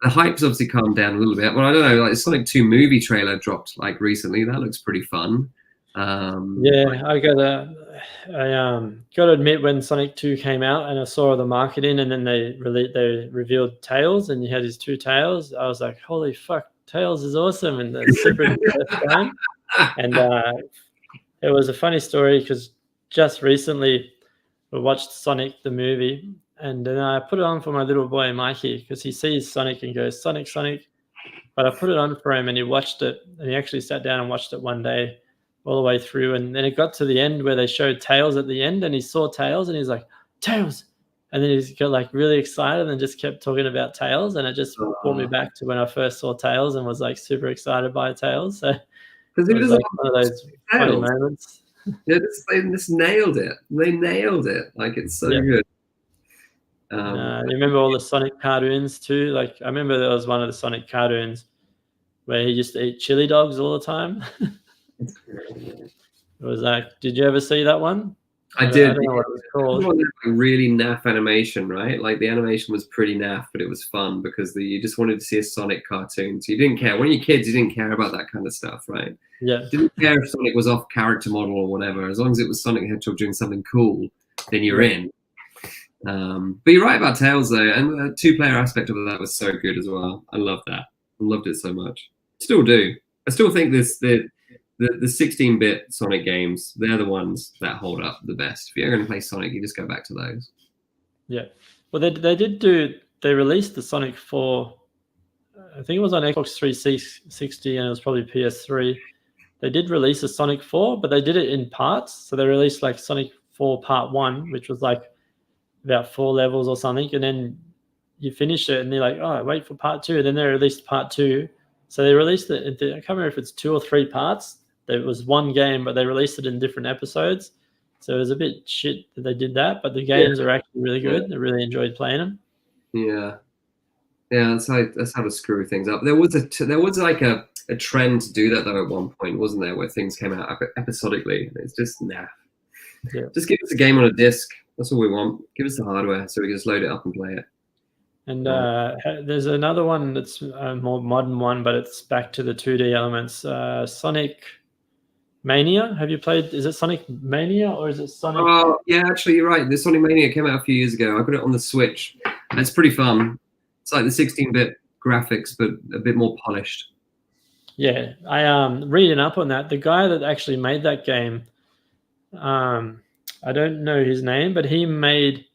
the hype's obviously calmed down a little bit. Well, I don't know, like the Sonic 2 movie trailer dropped like recently. That looks pretty fun. I gotta admit, when Sonic 2 came out and I saw the marketing, and then they revealed Tails, and you had his two tails, I was like, holy fuck, Tails is awesome, and the super game. And it was a funny story because just recently we watched Sonic the movie, and then I put it on for my little boy Mikey because he sees Sonic and goes, Sonic, Sonic. But I put it on for him, and he watched it, and he actually sat down and watched it one day all the way through. And then it got to the end where they showed Tails at the end, and he saw Tails, and he's like, Tails. And then he got like really excited and just kept talking about Tails. And it just brought me back to when I first saw Tails and was like super excited by Tails. So it was like one of those funny moments. Yeah, they just nailed it. They nailed it. Like, it's so good. You remember all the Sonic cartoons too? Like, I remember there was one of the Sonic cartoons where he used to eat chili dogs all the time. It was like, did you ever see that one? I did. I don't know what it was called. Really naff animation, right? Like, the animation was pretty naff, but it was fun because you just wanted to see a Sonic cartoon. So you didn't care. When you're kids, you didn't care about that kind of stuff, right? Yeah. You didn't care if Sonic was off character model or whatever. As long as it was Sonic the Hedgehog doing something cool, then you're in. But you're right about Tails, though. And the two-player aspect of that was so good as well. I loved that. I loved it so much. Still do. I still think the 16-bit Sonic games, they're the ones that hold up the best. If you're going to play Sonic, you just go back to those. Yeah. Well, they released the Sonic 4, I think it was on Xbox 360 and it was probably PS3. They did release a Sonic 4, but they did it in parts. So they released like Sonic 4 Part 1, which was like about 4 levels or something. And then you finish it and they're like, oh, wait for Part 2. And then they released Part 2. So they released it, I can't remember if it's 2 or 3 parts. It was one game, but they released it in different episodes. So it was a bit shit that they did that, but the games are actually really good. I really enjoyed playing them. Yeah. That's how to screw things up. There was like a trend to do that though at one point, wasn't there, where things came out episodically. It's just naff. Yeah. Just give us a game on a disc. That's all we want. Give us the hardware so we can just load it up and play it. And there's another one that's a more modern one, but it's back to the 2D elements. Sonic Mania. Have you played? Is it Sonic Mania or is it Sonic? Oh, yeah, actually, you're right. The Sonic Mania came out a few years ago. I got it on the Switch. And it's pretty fun. It's like the 16-bit graphics, but a bit more polished. Yeah, I reading up on that. The guy that actually made that game, I don't know his name, but he made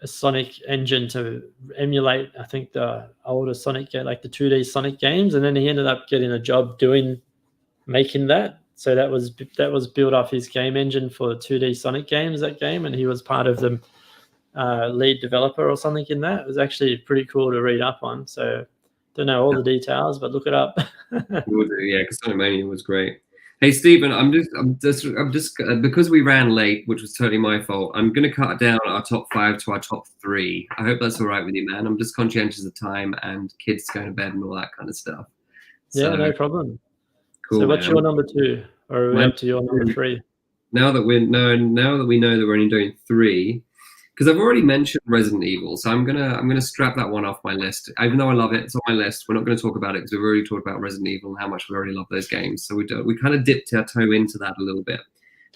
a Sonic engine to emulate, I think, the older Sonic game, like the 2D Sonic games, and then he ended up getting a job making that. So that was built off his game engine for 2D Sonic games, that game, and he was part of the lead developer or something in that. It was actually pretty cool to read up on. So don't know all the details, but look it up. We'll do, yeah, because Sonic Mania was great. Hey Stephen, I'm just because we ran late, which was totally my fault. I'm going to cut down our top 5 to our top 3. I hope that's all right with you, man. I'm just conscientious of time and kids going to bed and all that kind of stuff. Yeah, no problem. Cool, so what's your number 2? Or are we up to your number 3? Now that we know that we're only doing 3, because I've already mentioned Resident Evil, so I'm gonna strap that one off my list. Even though I love it, it's on my list. We're not going to talk about it because we've already talked about Resident Evil and how much we already love those games. So we kind of dipped our toe into that a little bit.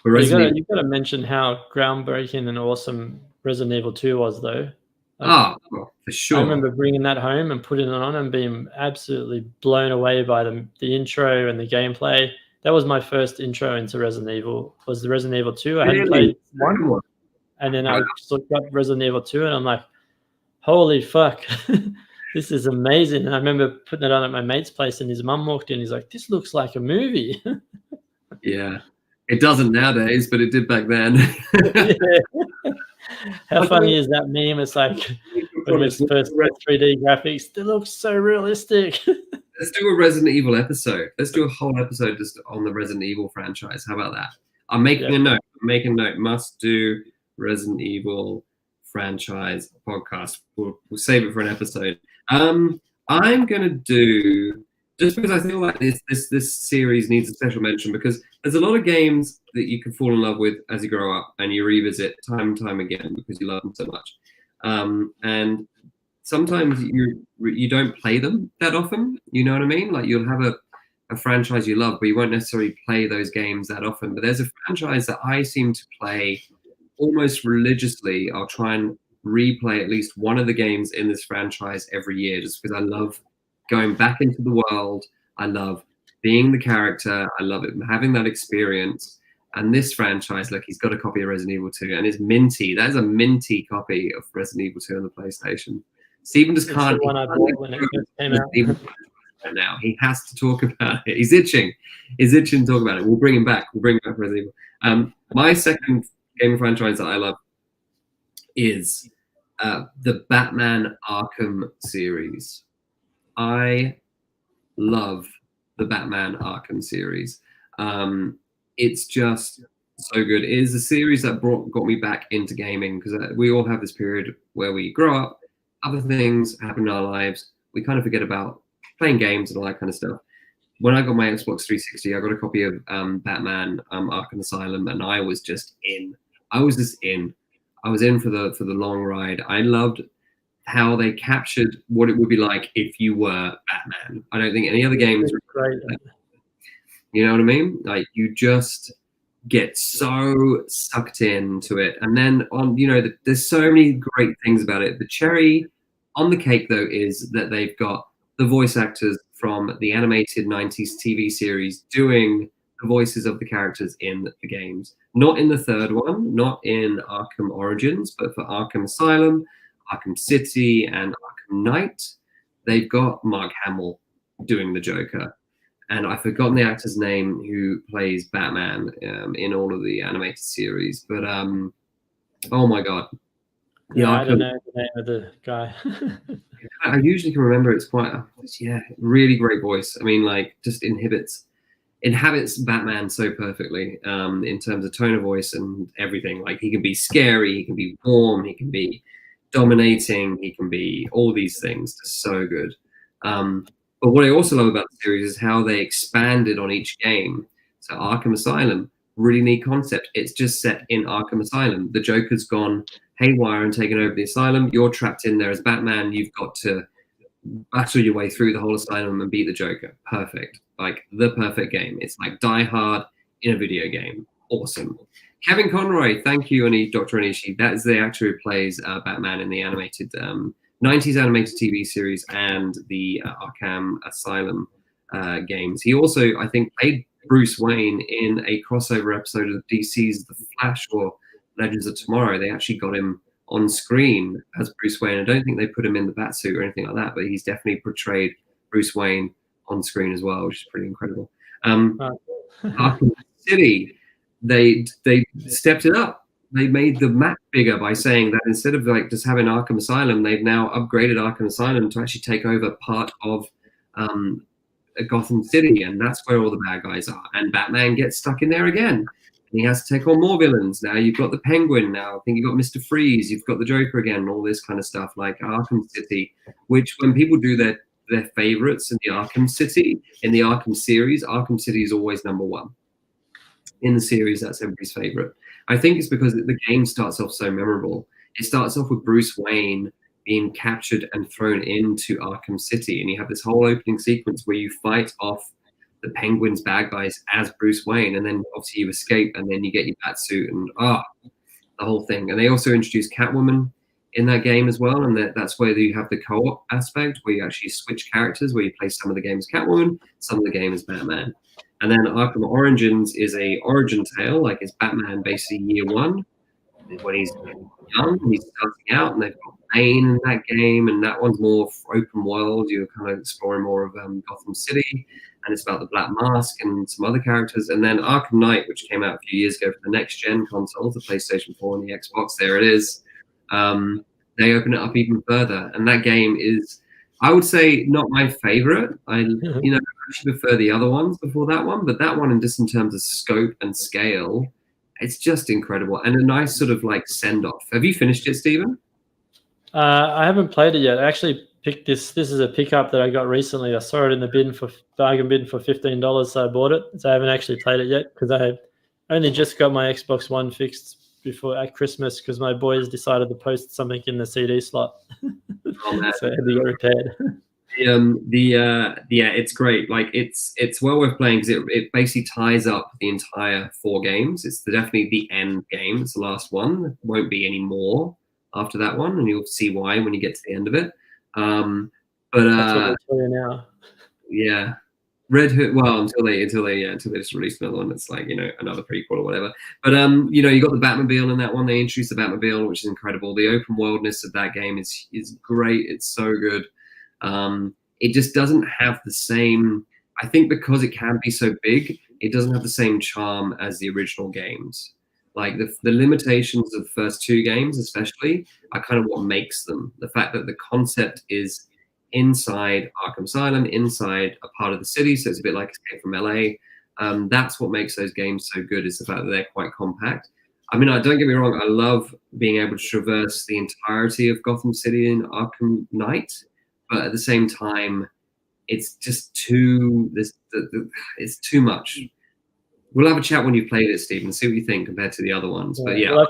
But you've got to mention how groundbreaking and awesome Resident Evil 2 was, though. Well, for sure. I remember bringing that home and putting it on and being absolutely blown away by the intro and the gameplay. That was my first intro into Resident Evil. Was the Resident Evil 2? I hadn't played 1, and then I got Resident Evil 2, and I'm like, holy fuck, this is amazing. And I remember putting it on at my mate's place, and his mum walked in. He's like, this looks like a movie. Yeah, it doesn't nowadays, but it did back then. How funny is that meme? It's like when it's first 3D graphics, it looks so realistic. Let's do a Resident Evil episode. Let's do a whole episode just on the Resident Evil franchise. How about that? I'm making a note. Must do Resident Evil franchise podcast. We'll save it for an episode. I'm gonna do, just because I feel like this series needs a special mention, because there's a lot of games that you can fall in love with as you grow up and you revisit time and time again because you love them so much. And sometimes you don't play them that often. You know what I mean? Like you'll have a franchise you love, but you won't necessarily play those games that often. But there's a franchise that I seem to play almost religiously. I'll try and replay at least one of the games in this franchise every year, just because I love going back into the world. I love being the character. I love it, having that experience. And this franchise, look, he's got a copy of Resident Evil 2, and it's minty. That is a minty copy of Resident Evil 2 on the PlayStation. Stephen just can't. The one I bought when it came out. Right now, he has to talk about it. He's itching to talk about it. We'll bring him back. Resident Evil. My second game franchise that I love is the Batman Arkham series. I love the Batman Arkham series. It's just so good. It is a series that got me back into gaming, because we all have this period where we grow up, other things happen in our lives, we kind of forget about playing games and all that kind of stuff. When I got my Xbox 360, I got a copy of Batman Arkham Asylum, and I was just in. I was in for the long ride. I loved how they captured what it would be like if you were Batman. I don't think any other games were great. You know what I mean? Like, you just get so sucked into it. And then there's so many great things about it. The cherry on the cake, though, is that they've got the voice actors from the animated 90s TV series doing the voices of the characters in the games. Not in the third one, not in Arkham Origins, but for Arkham Asylum, Arkham City, and Arkham Knight, they've got Mark Hamill doing the Joker. And I've forgotten the actor's name who plays Batman in all of the animated series. But, oh my God. Yeah, I don't know the name of the guy. I usually can remember. It's quite, really great voice. I mean, like, just inhabits Batman so perfectly in terms of tone of voice and everything. Like, he can be scary, he can be warm, he can be dominating, he can be all these things. Just so good. But what I also love about the series is how they expanded on each game. So Arkham Asylum, really neat concept. It's just set in Arkham Asylum. The Joker's gone haywire and taken over the asylum. You're trapped in there as Batman. You've got to battle your way through the whole asylum and beat the Joker. Perfect. Like, the perfect game. It's like Die Hard in a video game. Awesome. Kevin Conroy, thank you, Dr. Onishi. That is the actor who plays Batman in the animated 90s animated TV series and the Arkham Asylum games. He also, I think, played Bruce Wayne in a crossover episode of DC's The Flash or Legends of Tomorrow. They actually got him on screen as Bruce Wayne. I don't think they put him in the Batsuit or anything like that, but he's definitely portrayed Bruce Wayne on screen as well, which is pretty incredible. Arkham City, they stepped it up. They made the map bigger by saying that instead of like just having Arkham Asylum, they've now upgraded Arkham Asylum to actually take over part of Gotham City, and that's where all the bad guys are. And Batman gets stuck in there again. And he has to take on more villains. Now you've got the Penguin. Now I think you've got Mr. Freeze. You've got the Joker again, and all this kind of stuff like Arkham City, which when people do their favorites in the Arkham City, in the Arkham series, Arkham City is always number one. in the series that's everybody's favorite. I think it's because the game starts off so memorable. It starts off with Bruce Wayne being captured and thrown into Arkham City, and you have this whole opening sequence where you fight off the Penguin's bad guys as Bruce Wayne, and then obviously you escape, and then you get your Batsuit, and the whole thing. And they also introduced Catwoman in that game as well, and that's where you have the co-op aspect where you actually switch characters, where you play some of the game as Catwoman, some of the game as Batman. And then Arkham Origins is a origin tale, like it's Batman basically year one, when he's young and he's starting out, and they've got Bane in that game, and that one's more open world. You're kind of exploring more of Gotham City, and it's about the Black Mask and some other characters. And then Arkham Knight, which came out a few years ago for the next-gen consoles, the PlayStation 4 and the Xbox, there it is. They open it up even further, and that game is, I would say, not my favorite. I actually prefer the other ones before that one, but that one, in just in terms of scope and scale, it's just incredible, and a nice sort of like send-off. Have you finished it, Stephen? I haven't played it yet. I actually picked this. This is a pickup that I got recently. I saw it in the bargain bin for $15, so I bought it. So I haven't actually played it yet because I only just got my Xbox One fixed at Christmas because my boys decided to post something in the CD slot. Oh, man. So it had to get repaired. It's great. Like it's well worth playing because it basically ties up the entire 4 games. It's definitely the end game. It's the last one. There won't be any more after that one, and you'll see why when you get to the end of it. But that's what I'll tell you now. Yeah, Red Hood. Well, until they just released another one that's like another prequel or whatever. But you got the Batmobile in that one. They introduced the Batmobile, which is incredible. The open worldness of that game is great. It's so good. It just doesn't have the same. I think because it can be so big, it doesn't have the same charm as the original games. Like the limitations of the first 2 games, especially, are kind of what makes them. The fact that the concept is inside Arkham Asylum, inside a part of the city, so it's a bit like Escape from LA. That's what makes those games so good, is the fact that they're quite compact. I mean, don't get me wrong, I love being able to traverse the entirety of Gotham City in Arkham Knight, but at the same time, it's just it's too much. We'll have a chat when you've played it, Stephen, see what you think compared to the other ones. But yeah, well,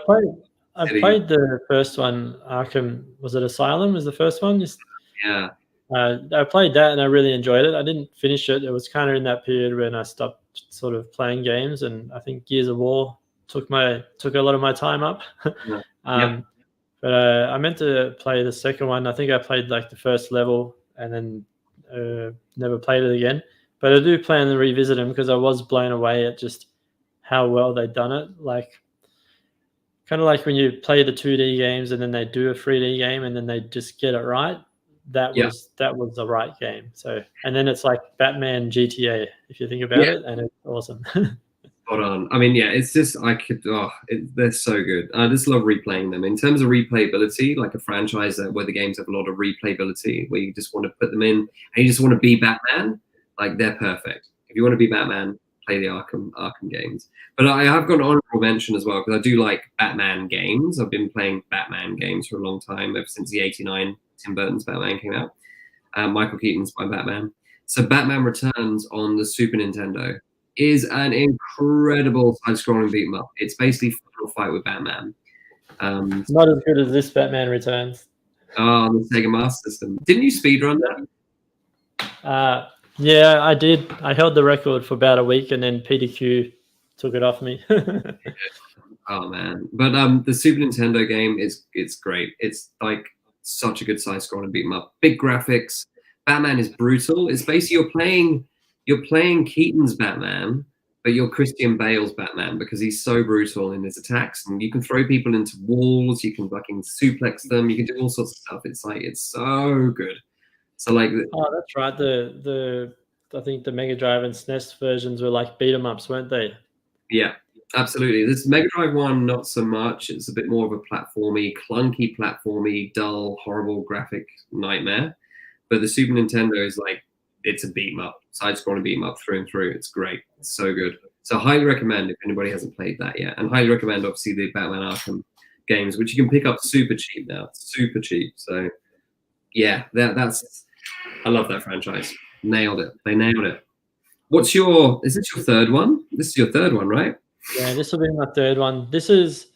I've played the first one. Arkham, was it Asylum? Was the first one? Yeah. I played that and I really enjoyed it. I didn't finish it. It was kind of in that period when I stopped sort of playing games, and I think Gears of War took a lot of my time up. Yeah. But I meant to play the second one. I think I played like the first level and then never played it again. But I do plan to revisit them because I was blown away at just how well they'd done it. Like, kind of like when you play the 2D games and then they do a 3D game and then they just get it right. That was the right game. So, and then it's like Batman GTA, if you think about it, and it's awesome. Spot on. I mean, yeah, it's just they're so good. I just love replaying them. In terms of replayability, like a franchise where the games have a lot of replayability, where you just want to put them in and you just want to be Batman, like they're perfect. If you want to be Batman, play the Arkham games. But I have got an honorable mention as well because I do like Batman games. I've been playing Batman games for a long time, ever since the '89 Tim Burton's Batman came out. Michael Keaton's by Batman. So Batman Returns on the Super Nintendo is an incredible side-scrolling beat 'em up. It's basically Final Fight with Batman. Not as good as this Batman Returns. On the Sega Master System. Didn't you speedrun that? Yeah, I did. I held the record for about a week, and then PDQ took it off me. Oh man! But the Super Nintendo game it's great. It's like such a good side-scrolling beat 'em up. Big graphics. Batman is brutal. It's basically you're playing Keaton's Batman, but you're Christian Bale's Batman because he's so brutal in his attacks, and you can throw people into walls, you can fucking suplex them, you can do all sorts of stuff. It's so good. So like, oh, that's right. I think the Mega Drive and SNES versions were like beat 'em ups, weren't they? Yeah, absolutely. This Mega Drive one, not so much. It's a bit more of a clunky, dull, horrible graphic nightmare. But the Super Nintendo is like, it's a beat 'em up, side-scrolling beat 'em up through and through. It's great. It's so good. So highly recommend if anybody hasn't played that yet. And highly recommend, obviously, the Batman Arkham games, which you can pick up super cheap now. Super cheap. So yeah, I love that franchise. Nailed it. They nailed it. Is this your third one? This is your third one, right? Yeah, this will be my third one. This is,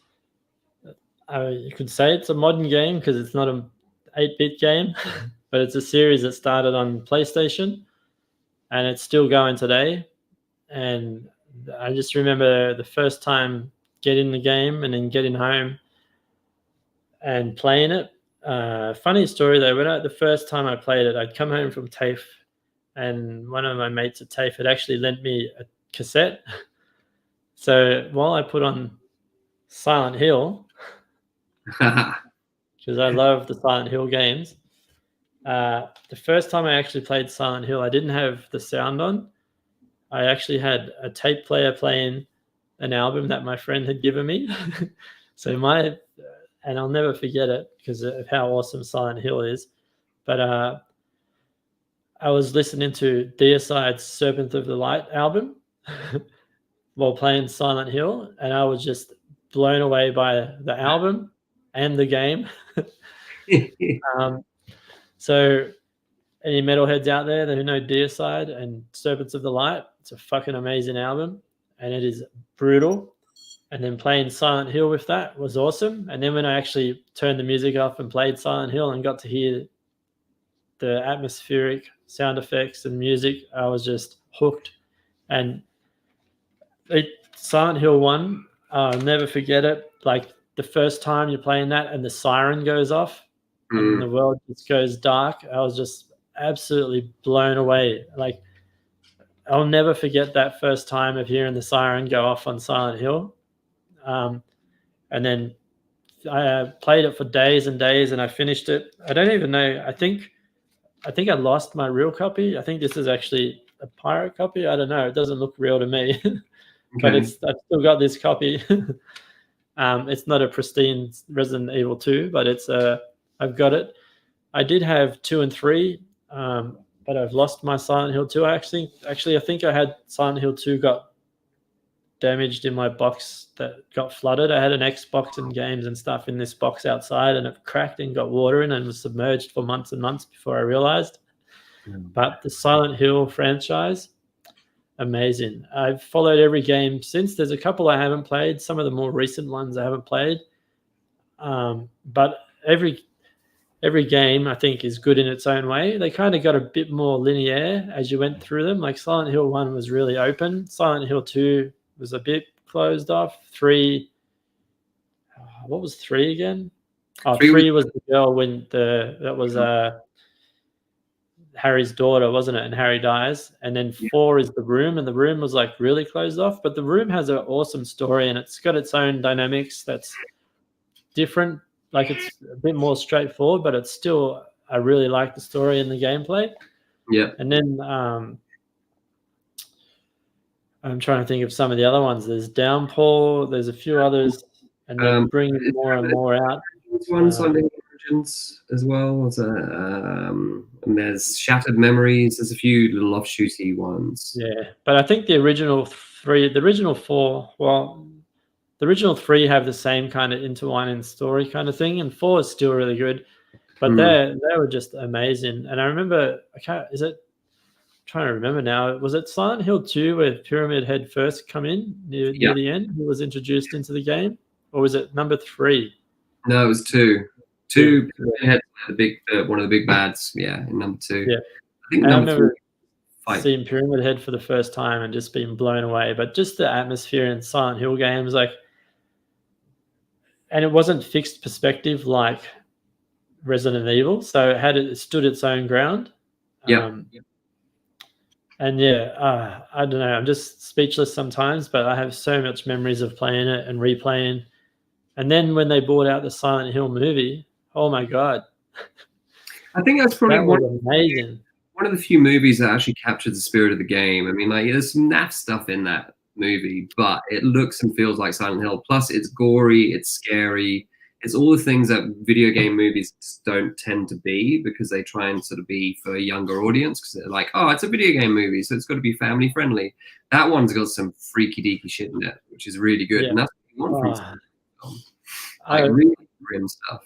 you could say it's a modern game because it's not a 8-bit game, but it's a series that started on PlayStation and it's still going today. And I just remember the first time getting the game and then getting home and playing it. Funny story though, the first time I played it, I'd come home from TAFE and one of my mates at TAFE had actually lent me a cassette. So while I put on Silent Hill, because I love the Silent Hill games, the first time I actually played Silent Hill, I didn't have the sound on. I actually had a tape player playing an album that my friend had given me. So and I'll never forget it because of how awesome Silent Hill is. But I was listening to Deicide's Serpent of the Light album while playing Silent Hill, and I was just blown away by the album and the game. So any metalheads out there who know Deicide and Serpents of the Light, it's a fucking amazing album, and it is brutal. And then playing Silent Hill with that was awesome. And then when I actually turned the music off and played Silent Hill and got to hear the atmospheric sound effects and music, I was just hooked. And Silent Hill 1, I'll never forget it. Like the first time you're playing that and the siren goes off and the world just goes dark, I was just absolutely blown away. Like I'll never forget that first time of hearing the siren go off on Silent Hill. And then I played it for days and days and I finished it. I don't even know. I think I lost my real copy. I think this is actually a pirate copy. I don't know. It doesn't look real to me, but I've still got this copy. It's not a pristine Resident Evil 2, but I've got it. I did have 2 and 3, but I've lost my Silent Hill 2. Actually, I think I had Silent Hill 2 got damaged in my box that got flooded. I had an Xbox and games and stuff in this box outside, and it cracked and got water in and was submerged for months and months before I realized. But the Silent Hill franchise, amazing. I've followed every game since. There's a couple I haven't played. Some of the more recent ones I haven't played. But every game I think is good in its own way. They kind of got a bit more linear as you went through them. Like Silent Hill 1 was really open. Silent Hill 2 was a bit closed off. 3, what was 3 again? Oh, 3 was the girl that was Harry's daughter, wasn't it? And Harry dies. And then 4 is the room, and the room was like really closed off. But the room has an awesome story, and it's got its own dynamics that's different. Like it's a bit more straightforward, but it's still, I really like the story and the gameplay. Yeah. And then I'm trying to think of some of the other ones. There's Downpour. There's a few others, and then bringing more and more out. Ones on the Origins as well. And there's Shattered Memories. There's a few little offshooty ones. Yeah, but I think the original 3 have the same kind of intertwining story kind of thing, and 4 is still really good. But they were just amazing. And I remember, trying to remember now, was it Silent Hill 2 where Pyramid Head first come in near the end? He was introduced into the game, or was it number 3? No, it was 2. 2 Pyramid Head, one of the big bads. Yeah, in number 2. Yeah, I think I number remember 3. seeing Pyramid Head for the first time and just being blown away. But just the atmosphere in Silent Hill games, like, and it wasn't fixed perspective like Resident Evil, so it stood its own ground. And I don't know, I'm just speechless sometimes, but I have so much memories of playing it and replaying. And then when they brought out the Silent Hill movie, oh my God. I think that's probably amazing. One of the few movies that actually captured the spirit of the game. I mean, like, there's some naff stuff in that movie, but it looks and feels like Silent Hill. Plus, it's gory, it's scary. It's all the things that video game movies just don't tend to be, because they try and sort of be for a younger audience, because they're like, oh, it's a video game movie, so it's got to be family friendly. That one's got some freaky deaky shit in it, which is really good. And that's what you want from film. Really grim stuff.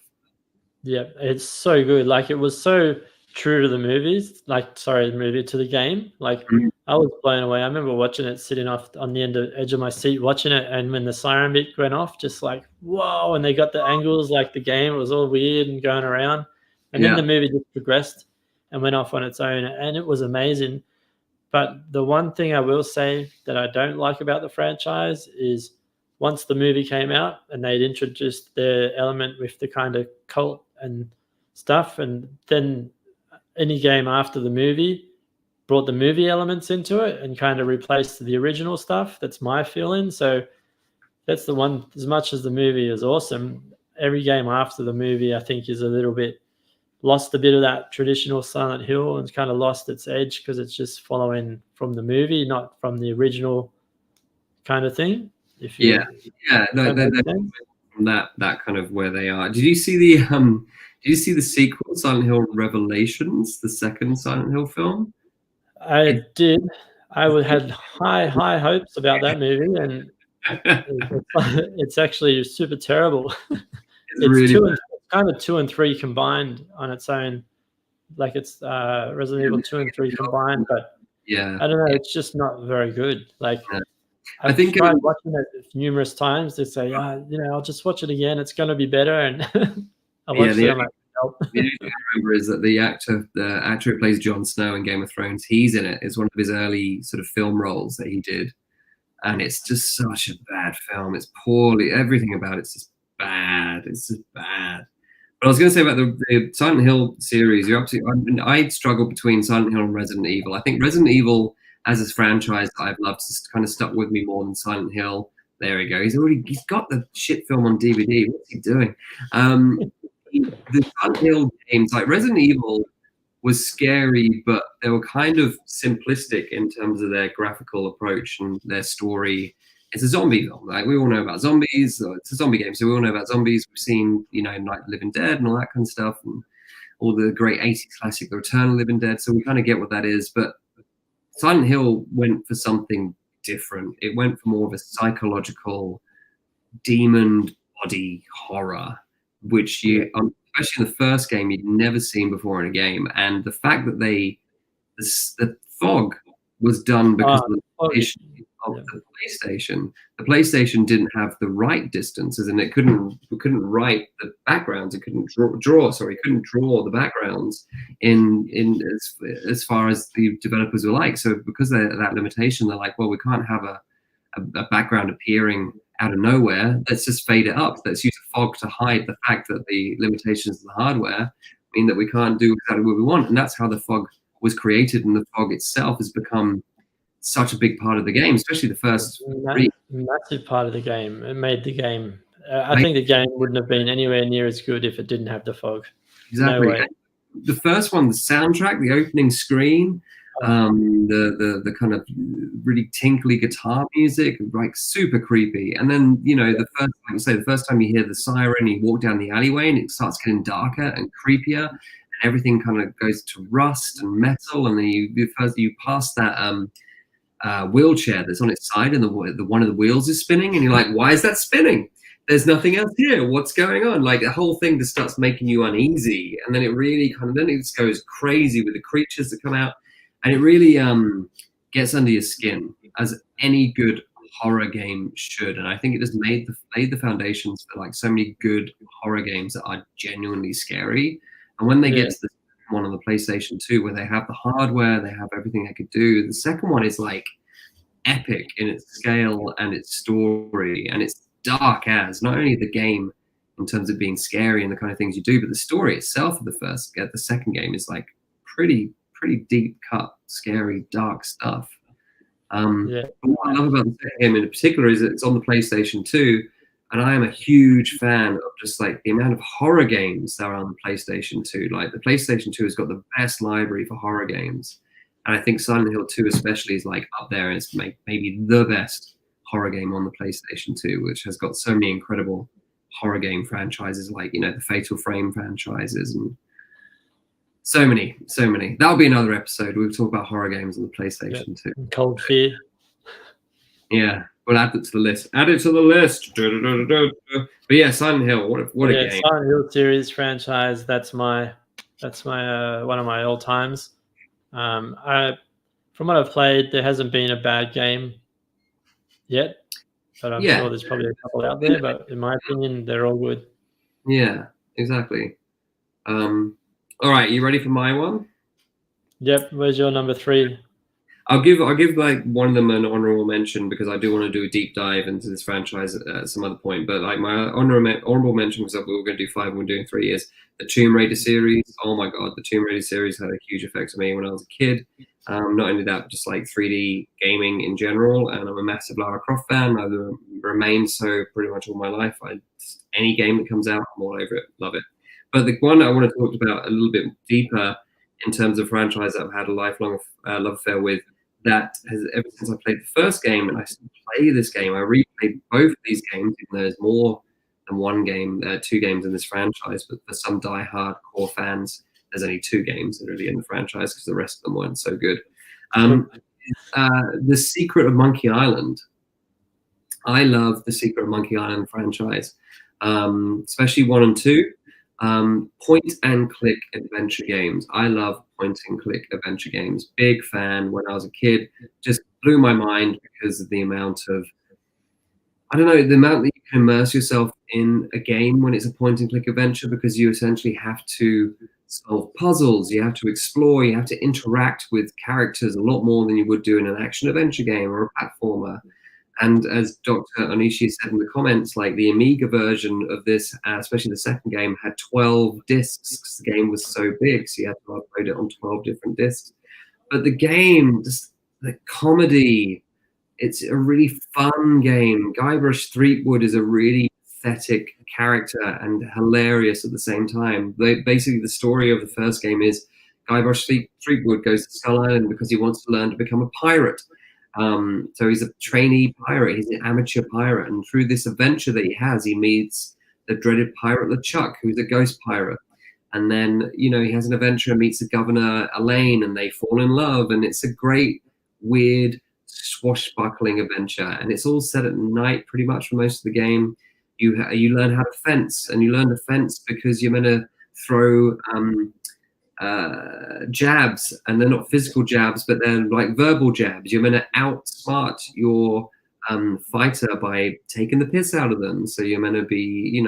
Yeah, it's so good. Like, it was so true to the movies, to the game. Like I was blown away. I remember watching it, sitting off on the edge of my seat, watching it, and when the siren beat went off, just like whoa! And they got the angles, like the game was all weird and going around, and then the movie just progressed and went off on its own, and it was amazing. But the one thing I will say that I don't like about the franchise is once the movie came out and they'd introduced their element with the kind of cult and stuff, and then any game after the movie brought the movie elements into it and kind of replaced the original stuff. That's my feeling. So that's the one, as much as the movie is awesome, every game after the movie I think is a little bit lost a bit of that traditional Silent Hill and kind of lost its edge because it's just following from the movie, not from the original kind of thing. No, from that kind of where they are. Did you see the sequel, Silent Hill Revelations, the second Silent Hill film? I did. I had high hopes about that movie, and it's actually super terrible. It's really kind of 2 and 3 combined on its own. Like it's Resident Evil 2 and 3 combined, but I don't know. It's just not very good. Like I think tried watching it numerous times to say, I'll just watch it again. It's going to be better, and I watched it. I'm like, nope. The only thing I remember is that the actor who plays Jon Snow in Game of Thrones, he's in it. It's one of his early sort of film roles that he did, and it's just such a bad film. It's poorly, everything about it's just bad. It's just bad. But I was going to say about the Silent Hill series, you're absolutely. I struggle between Silent Hill and Resident Evil. I think Resident Evil as a franchise that I've loved has kind of stuck with me more than Silent Hill. There we go. He's got the shit film on DVD. What's he doing? The Silent Hill games, like Resident Evil, was scary, but they were kind of simplistic in terms of their graphical approach and their story. It's a zombie film. Like we all know about zombies. It's a zombie game, so we all know about zombies. We've seen, like Living Dead and all that kind of stuff, and all the great 80s classic, The Return of Living Dead. So we kind of get what that is. But Silent Hill went for something different. It went for more of a psychological demon body horror, which especially in the first game, you'd never seen before in a game. And the fact that the fog was done because of the limitation of the PlayStation. The PlayStation didn't have the right distances, and it couldn't write the backgrounds. It couldn't draw the backgrounds in as far as the developers were like. So because of that limitation, they're like, well, we can't have a background appearing out of nowhere. Let's just fade it up. Let's use a fog to hide the fact that the limitations of the hardware mean that we can't do exactly what we want. And that's how the fog was created, and the fog itself has become such a big part of the game, especially the first massive part of the game. It made the game. I think the game wouldn't have been anywhere near as good if it didn't have the fog. Exactly. No way. The first one, the soundtrack, the opening screen, the kind of really tinkly guitar music, like super creepy. And then the first time you hear the siren, you walk down the alleyway and it starts getting darker and creepier, and everything kind of goes to rust and metal. And then you pass that wheelchair that's on its side, and the one of the wheels is spinning, and you're like, why is that spinning? There's nothing else here. What's going on? Like the whole thing just starts making you uneasy, and then it really it just goes crazy with the creatures that come out, and it really gets under your skin, as any good horror game should. And I think it just laid the foundations for like so many good horror games that are genuinely scary. And when they get to the one on the PlayStation 2, where they have the hardware, they have everything they could do, the second one is like epic in its scale and its story, and it's dark as not only the game in terms of being scary and the kind of things you do, but the story itself of the second game is like pretty deep cut, scary, dark stuff. But what I love about the second game in particular is that it's on the PlayStation 2, and I am a huge fan of just like the amount of horror games that are on the PlayStation 2. Like the PlayStation 2 has got the best library for horror games, and I think Silent Hill 2 especially is like up there, and it's maybe the best horror game on the PlayStation 2, which has got so many incredible horror game franchises, like the Fatal Frame franchises, and so many. That'll be another episode. We'll talk about horror games on the PlayStation 2. Cold Fear. Yeah, we'll add it to the list. But yeah, Silent Hill. What a game! Silent Hill series franchise. That's my That's my one of my old times. From what I've played, there hasn't been a bad game yet, but I'm Yeah, sure there's probably a couple out there. But in my opinion, they're all good. yeah, exactly. All right, you ready for my one? Yep. Where's your number 3? I'll give like one of them an honorable mention because I do want to do a deep dive into this franchise at some other point. But like my honorable mention was that we were going to do 5 and we're doing 3 is the Tomb Raider series. Oh my god, the Tomb Raider series had a huge effect on me when I was a kid. Not only that, but just like 3D gaming in general. And I'm a massive Lara Croft fan. I've remained so pretty much all my life. Any game that comes out, I'm all over it. Love it. But the one I want to talk about a little bit deeper in terms of franchise that I've had a lifelong love affair with, that has ever since I played the first game, and I still play this game. I replayed both of these games, even though there's more than one game, 2 games in this franchise. But for some die-hard core fans, there's only 2 games that are really in the franchise because the rest of them weren't so good. The Secret of Monkey Island. I love the Secret of Monkey Island franchise, especially 1 and 2. Point and click adventure games. I love point and click adventure games. Big fan when I was a kid. Just blew my mind because of the amount of, I don't know, the amount that you can immerse yourself in a game when it's a point and click adventure, because you essentially have to solve puzzles, you have to explore, you have to interact with characters a lot more than you would do in an action adventure game or a platformer. And as Dr. Onishi said in the comments, like the Amiga version of this, especially the second game, had 12 discs because the game was so big, so you had to upload it on 12 different discs. But the game, just the comedy, it's a really fun game. Guybrush Threepwood is a really pathetic character and hilarious at the same time. Basically, the story of the first game is Guybrush Threepwood goes to Skull Island because he wants to learn to become a pirate. So he's a trainee pirate, he's an amateur pirate, and through this adventure that he has, he meets the dreaded pirate LeChuck, who's a ghost pirate. And then, he has an adventure and meets the governor, Elaine, and they fall in love, and it's a great, weird, swashbuckling adventure. And it's all set at night pretty much for most of the game. You learn how to fence, and you learn to fence because you're meant to throw jabs, and they're not physical jabs, but they're like verbal jabs. You're meant to outsmart your fighter by taking the piss out of them. So you're meant to be,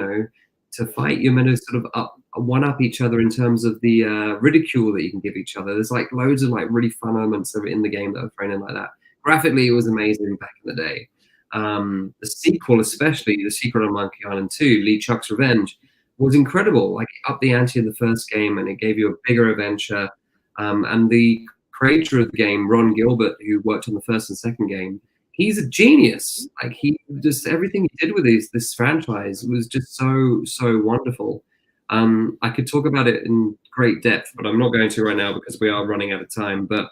to fight, you're meant to sort of one-up each other in terms of the ridicule that you can give each other. There's like loads of like really fun elements of it in the game that are thrown in like that. Graphically, it was amazing back in the day. The sequel, especially The Secret of Monkey Island 2, LeChuck's Revenge, was incredible. Like, it upped the ante of the first game, and it gave you a bigger adventure. And the creator of the game, Ron Gilbert, who worked on the first and second game, he's a genius. Like, he just, everything he did with this franchise was just so wonderful. I could talk about it in great depth, but I'm not going to right now because we are running out of time. But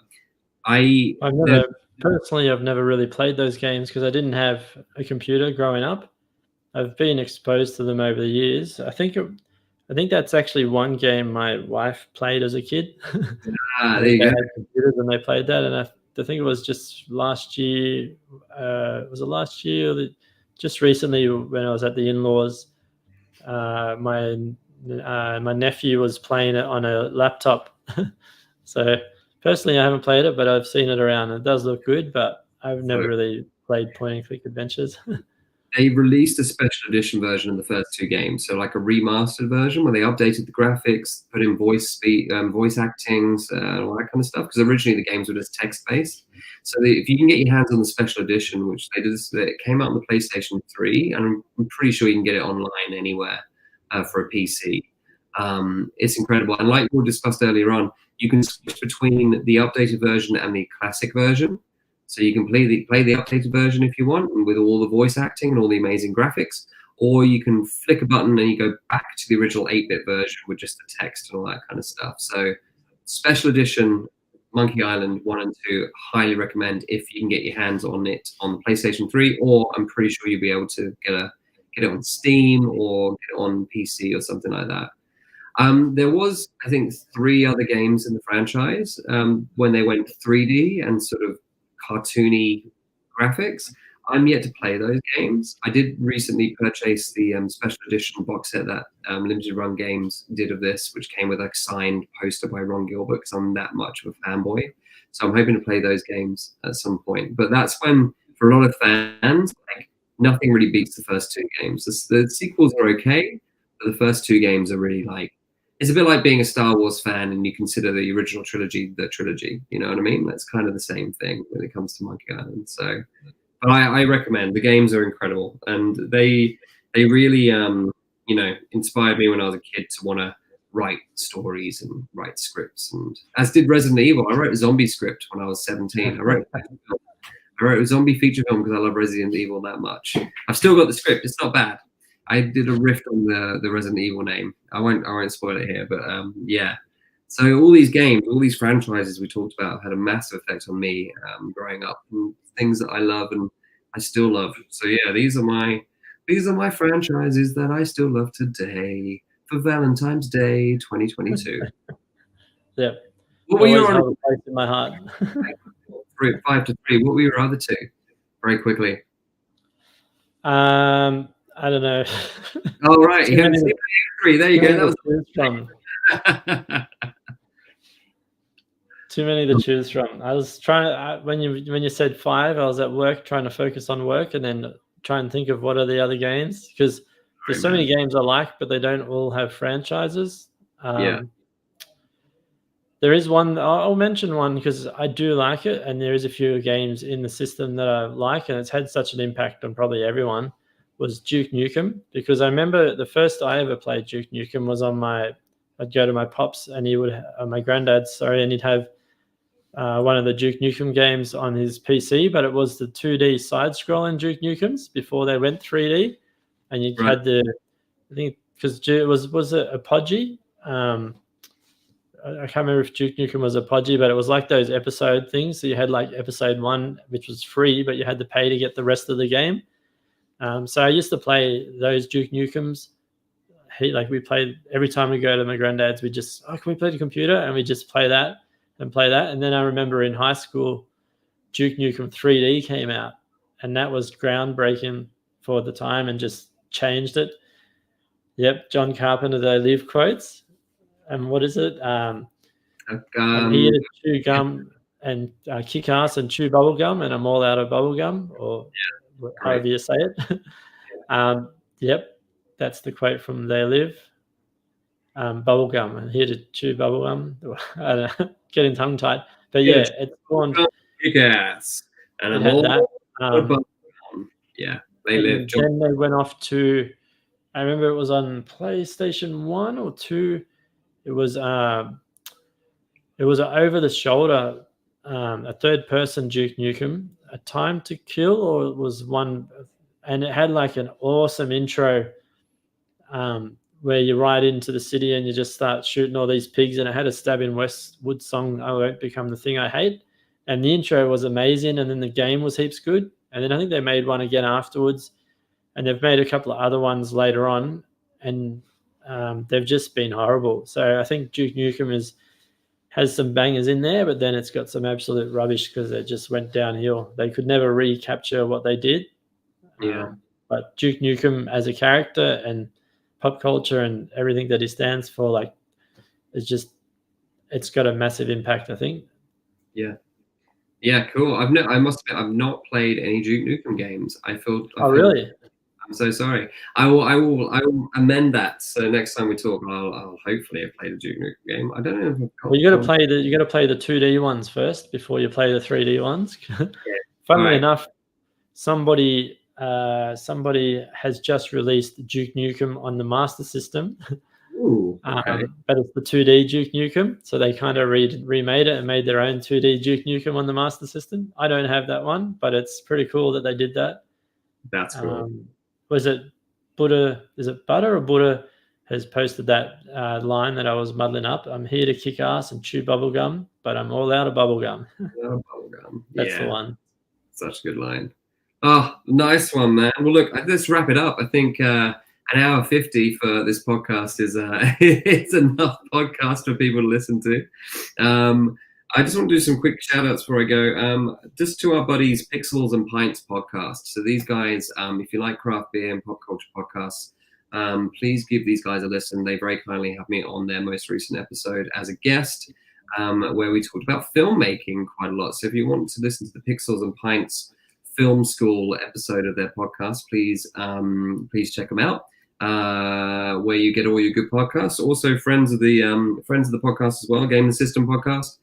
I've never really played those games because I didn't have a computer growing up. I've been exposed to them over the years. I think that's actually one game my wife played as a kid. There you go. They had computers and they played that, and I think it was just last year. Was it last year? Or just recently when I was at the in-laws, my nephew was playing it on a laptop. So personally, I haven't played it, but I've seen it around. It does look good, but I've never really played point-and-click adventures. They released a special edition version of the first 2 games, so like a remastered version where they updated the graphics, put in voice actings, all that kind of stuff. Because originally the games were just text-based. So if you can get your hands on the special edition, which they did, it came out on the PlayStation 3, and I'm pretty sure you can get it online anywhere for a PC. It's incredible, and like we discussed earlier on, you can switch between the updated version and the classic version. So you can play the updated version if you want, and with all the voice acting and all the amazing graphics, or you can flick a button and you go back to the original 8-bit version with just the text and all that kind of stuff. So special edition Monkey Island 1 and 2, highly recommend if you can get your hands on it on PlayStation 3, or I'm pretty sure you'll be able to get it on Steam or get it on PC or something like that. There was, I think, 3 other games in the franchise when they went 3D and sort of cartoony graphics. I'm yet to play those games. I did recently purchase the special edition box set that Limited Run Games did of this, which came with a signed poster by Ron Gilbert, because I'm that much of a fanboy. So I'm hoping to play those games at some point. But that's when, for a lot of fans, like, nothing really beats the first two games. The sequels are okay, but the first two games are really like, it's a bit like being a Star Wars fan and you consider the original trilogy the trilogy. You know what I mean? That's kind of the same thing when it comes to Monkey Island. So, but I recommend. The games are incredible, and they really inspired me when I was a kid to want to write stories and write scripts. And as did Resident Evil. I wrote a zombie script when I was 17. I wrote a zombie feature film because I love Resident Evil that much. I've still got the script. It's not bad. I did a riff on the Resident Evil name. I won't spoil it here, but yeah. So all these games, all these franchises we talked about have had a massive effect on me growing up, and things that I love and I still love. So yeah, these are my franchises that I still love today for Valentine's Day 2022. Yeah. What were your other place in my heart? 5-3. What were your other two? Very quickly. I don't know. Oh right, you haven't seen three. There you go. That was too many to choose from. I was trying when you said 5, I was at work trying to focus on work and then try and think of what are the other games, because there's so many games I like, but they don't all have franchises. Yeah. There is one, I'll mention one because I do like it, and there is a few games in the system that I like, and it's had such an impact on probably everyone, was Duke Nukem. Because I remember the first I ever played Duke Nukem was I'd go to my pops and he would, my granddad, sorry, and he'd have one of the Duke Nukem games on his PC, but it was the 2D side-scrolling Duke Nukems before they went 3D, and you had I think, because it was it a Podgy? I can't remember if Duke Nukem was a Podgy, but it was like those episode things. So you had like episode 1, which was free, but you had to pay to get the rest of the game. So I used to play those Duke Nukems. We played every time we go to my granddad's. We just, can we play the computer? And we just play that. And then I remember in high school, Duke Nukem 3D came out, and that was groundbreaking for the time and just changed it. Yep, John Carpenter, They Live quotes. And what is it? He had to chew gum and kick ass and chew bubble gum, and I'm all out of bubble gum, or however you say it. Yep, that's the quote from They Live. Bubble gum, and here to chew bubble gum. I don't know, getting tongue tied, but yeah, it's spawned. Kick ass, and I'm all that. Yeah, They Live. Then they went off to. I remember it was on PlayStation 1 or 2. It was an over-the-shoulder, a third-person Duke Nukem, A Time to Kill, or it was one, and it had like an awesome intro where you ride into the city and you just start shooting all these pigs, and it had a Stabbing Westwood song, I Won't Become the Thing I Hate, and the intro was amazing, and then the game was heaps good, and then I think they made one again afterwards, and they've made a couple of other ones later on, and they've just been horrible. So I think Duke Nukem has some bangers in there, but then it's got some absolute rubbish because they just went downhill. They could never recapture what they did. Yeah. But Duke Nukem as a character and pop culture and everything that he stands for, like, it's got a massive impact, I think. Yeah. Yeah, cool. I've not played any Duke Nukem games. Really? I'm so sorry. I will amend that. So next time we talk, I'll hopefully have played a Duke Nukem game. I don't know if I've got. Well, you got to play the 2D ones first before you play the 3D ones. Funnily enough, somebody has just released Duke Nukem on the Master System. Ooh, okay. But it's the 2D Duke Nukem, so they kind of remade it and made their own 2D Duke Nukem on the Master System. I don't have that one, but it's pretty cool that they did that. That's cool. Was it Buddha? Is it Butter or Buddha has posted that line that I was muddling up? I'm here to kick ass and chew bubblegum, but I'm all out of bubblegum. That's the one. Such a good line. Oh, nice one, man. Well, look, let's wrap it up. I think an hour 50 for this podcast is it's enough podcast for people to listen to. I just want to do some quick shout outs before I go. Just to our buddies Pixels and Pints podcast. So these guys, if you like craft beer and pop culture podcasts, please give these guys a listen. They very kindly have me on their most recent episode as a guest, where we talked about filmmaking quite a lot. So if you want to listen to the Pixels and Pints film school episode of their podcast, please check them out. Where you get all your good podcasts. Also, friends of the podcast as well. Game the System podcast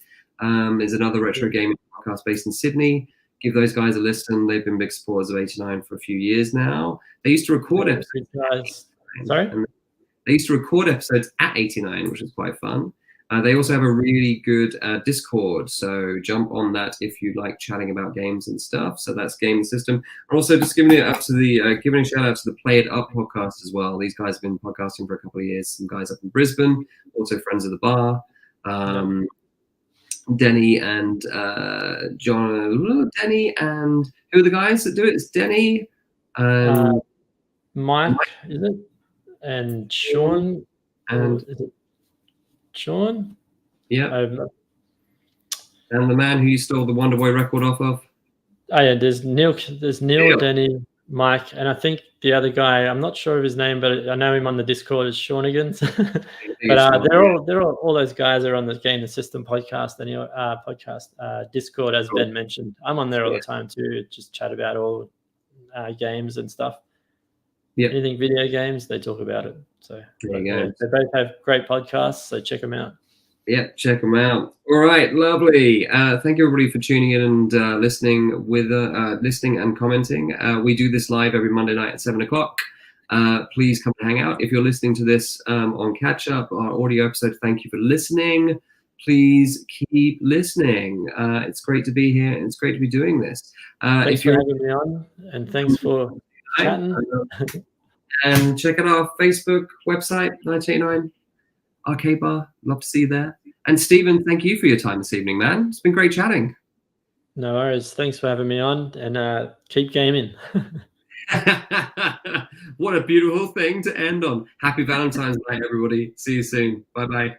is another retro gaming podcast based in Sydney. Give those guys a listen. They've been big supporters of 89 for a few years now. They used to record episodes. Sorry? They used to record episodes at 89, which is quite fun. They also have a really good Discord, so jump on that if you like chatting about games and stuff. So that's Game System. And also just giving a shout out to the Play It Up podcast as well. These guys have been podcasting for a couple of years. Some guys up in Brisbane, also friends of the bar. Denny and John. Denny and who are the guys that do it? It's Denny and Mike, is it? And Sean. And is it Sean? Yeah. And the man who you stole the Wonderboy record off of? Oh yeah, there's Neil, Denny, Mike, and I think the other guy, I'm not sure of his name, but I know him on the Discord as Seanigans. But they're all those guys are on the Game the System podcast Discord, as Ben mentioned. I'm on there all the time too, just chat about all games and stuff. Yeah. Anything video games, they talk about it. So there you go. They both have great podcasts, so check them out. Yeah, check them out. All right, lovely. Thank you everybody for tuning in and listening and commenting. We do this live every Monday night at 7:00. Please come and hang out. If you're listening to this on catch up, our audio episode, thank you for listening. Please keep listening. It's great to be here and it's great to be doing this. Thanks for having me on, and thanks for chatting. And check out our Facebook website, 1989 Arcade Bar. Love to see you there. And Stephen, thank you for your time this evening, man. It's been great chatting. No worries. Thanks for having me on, and keep gaming. What a beautiful thing to end on. Happy Valentine's night, everybody. See you soon. Bye-bye.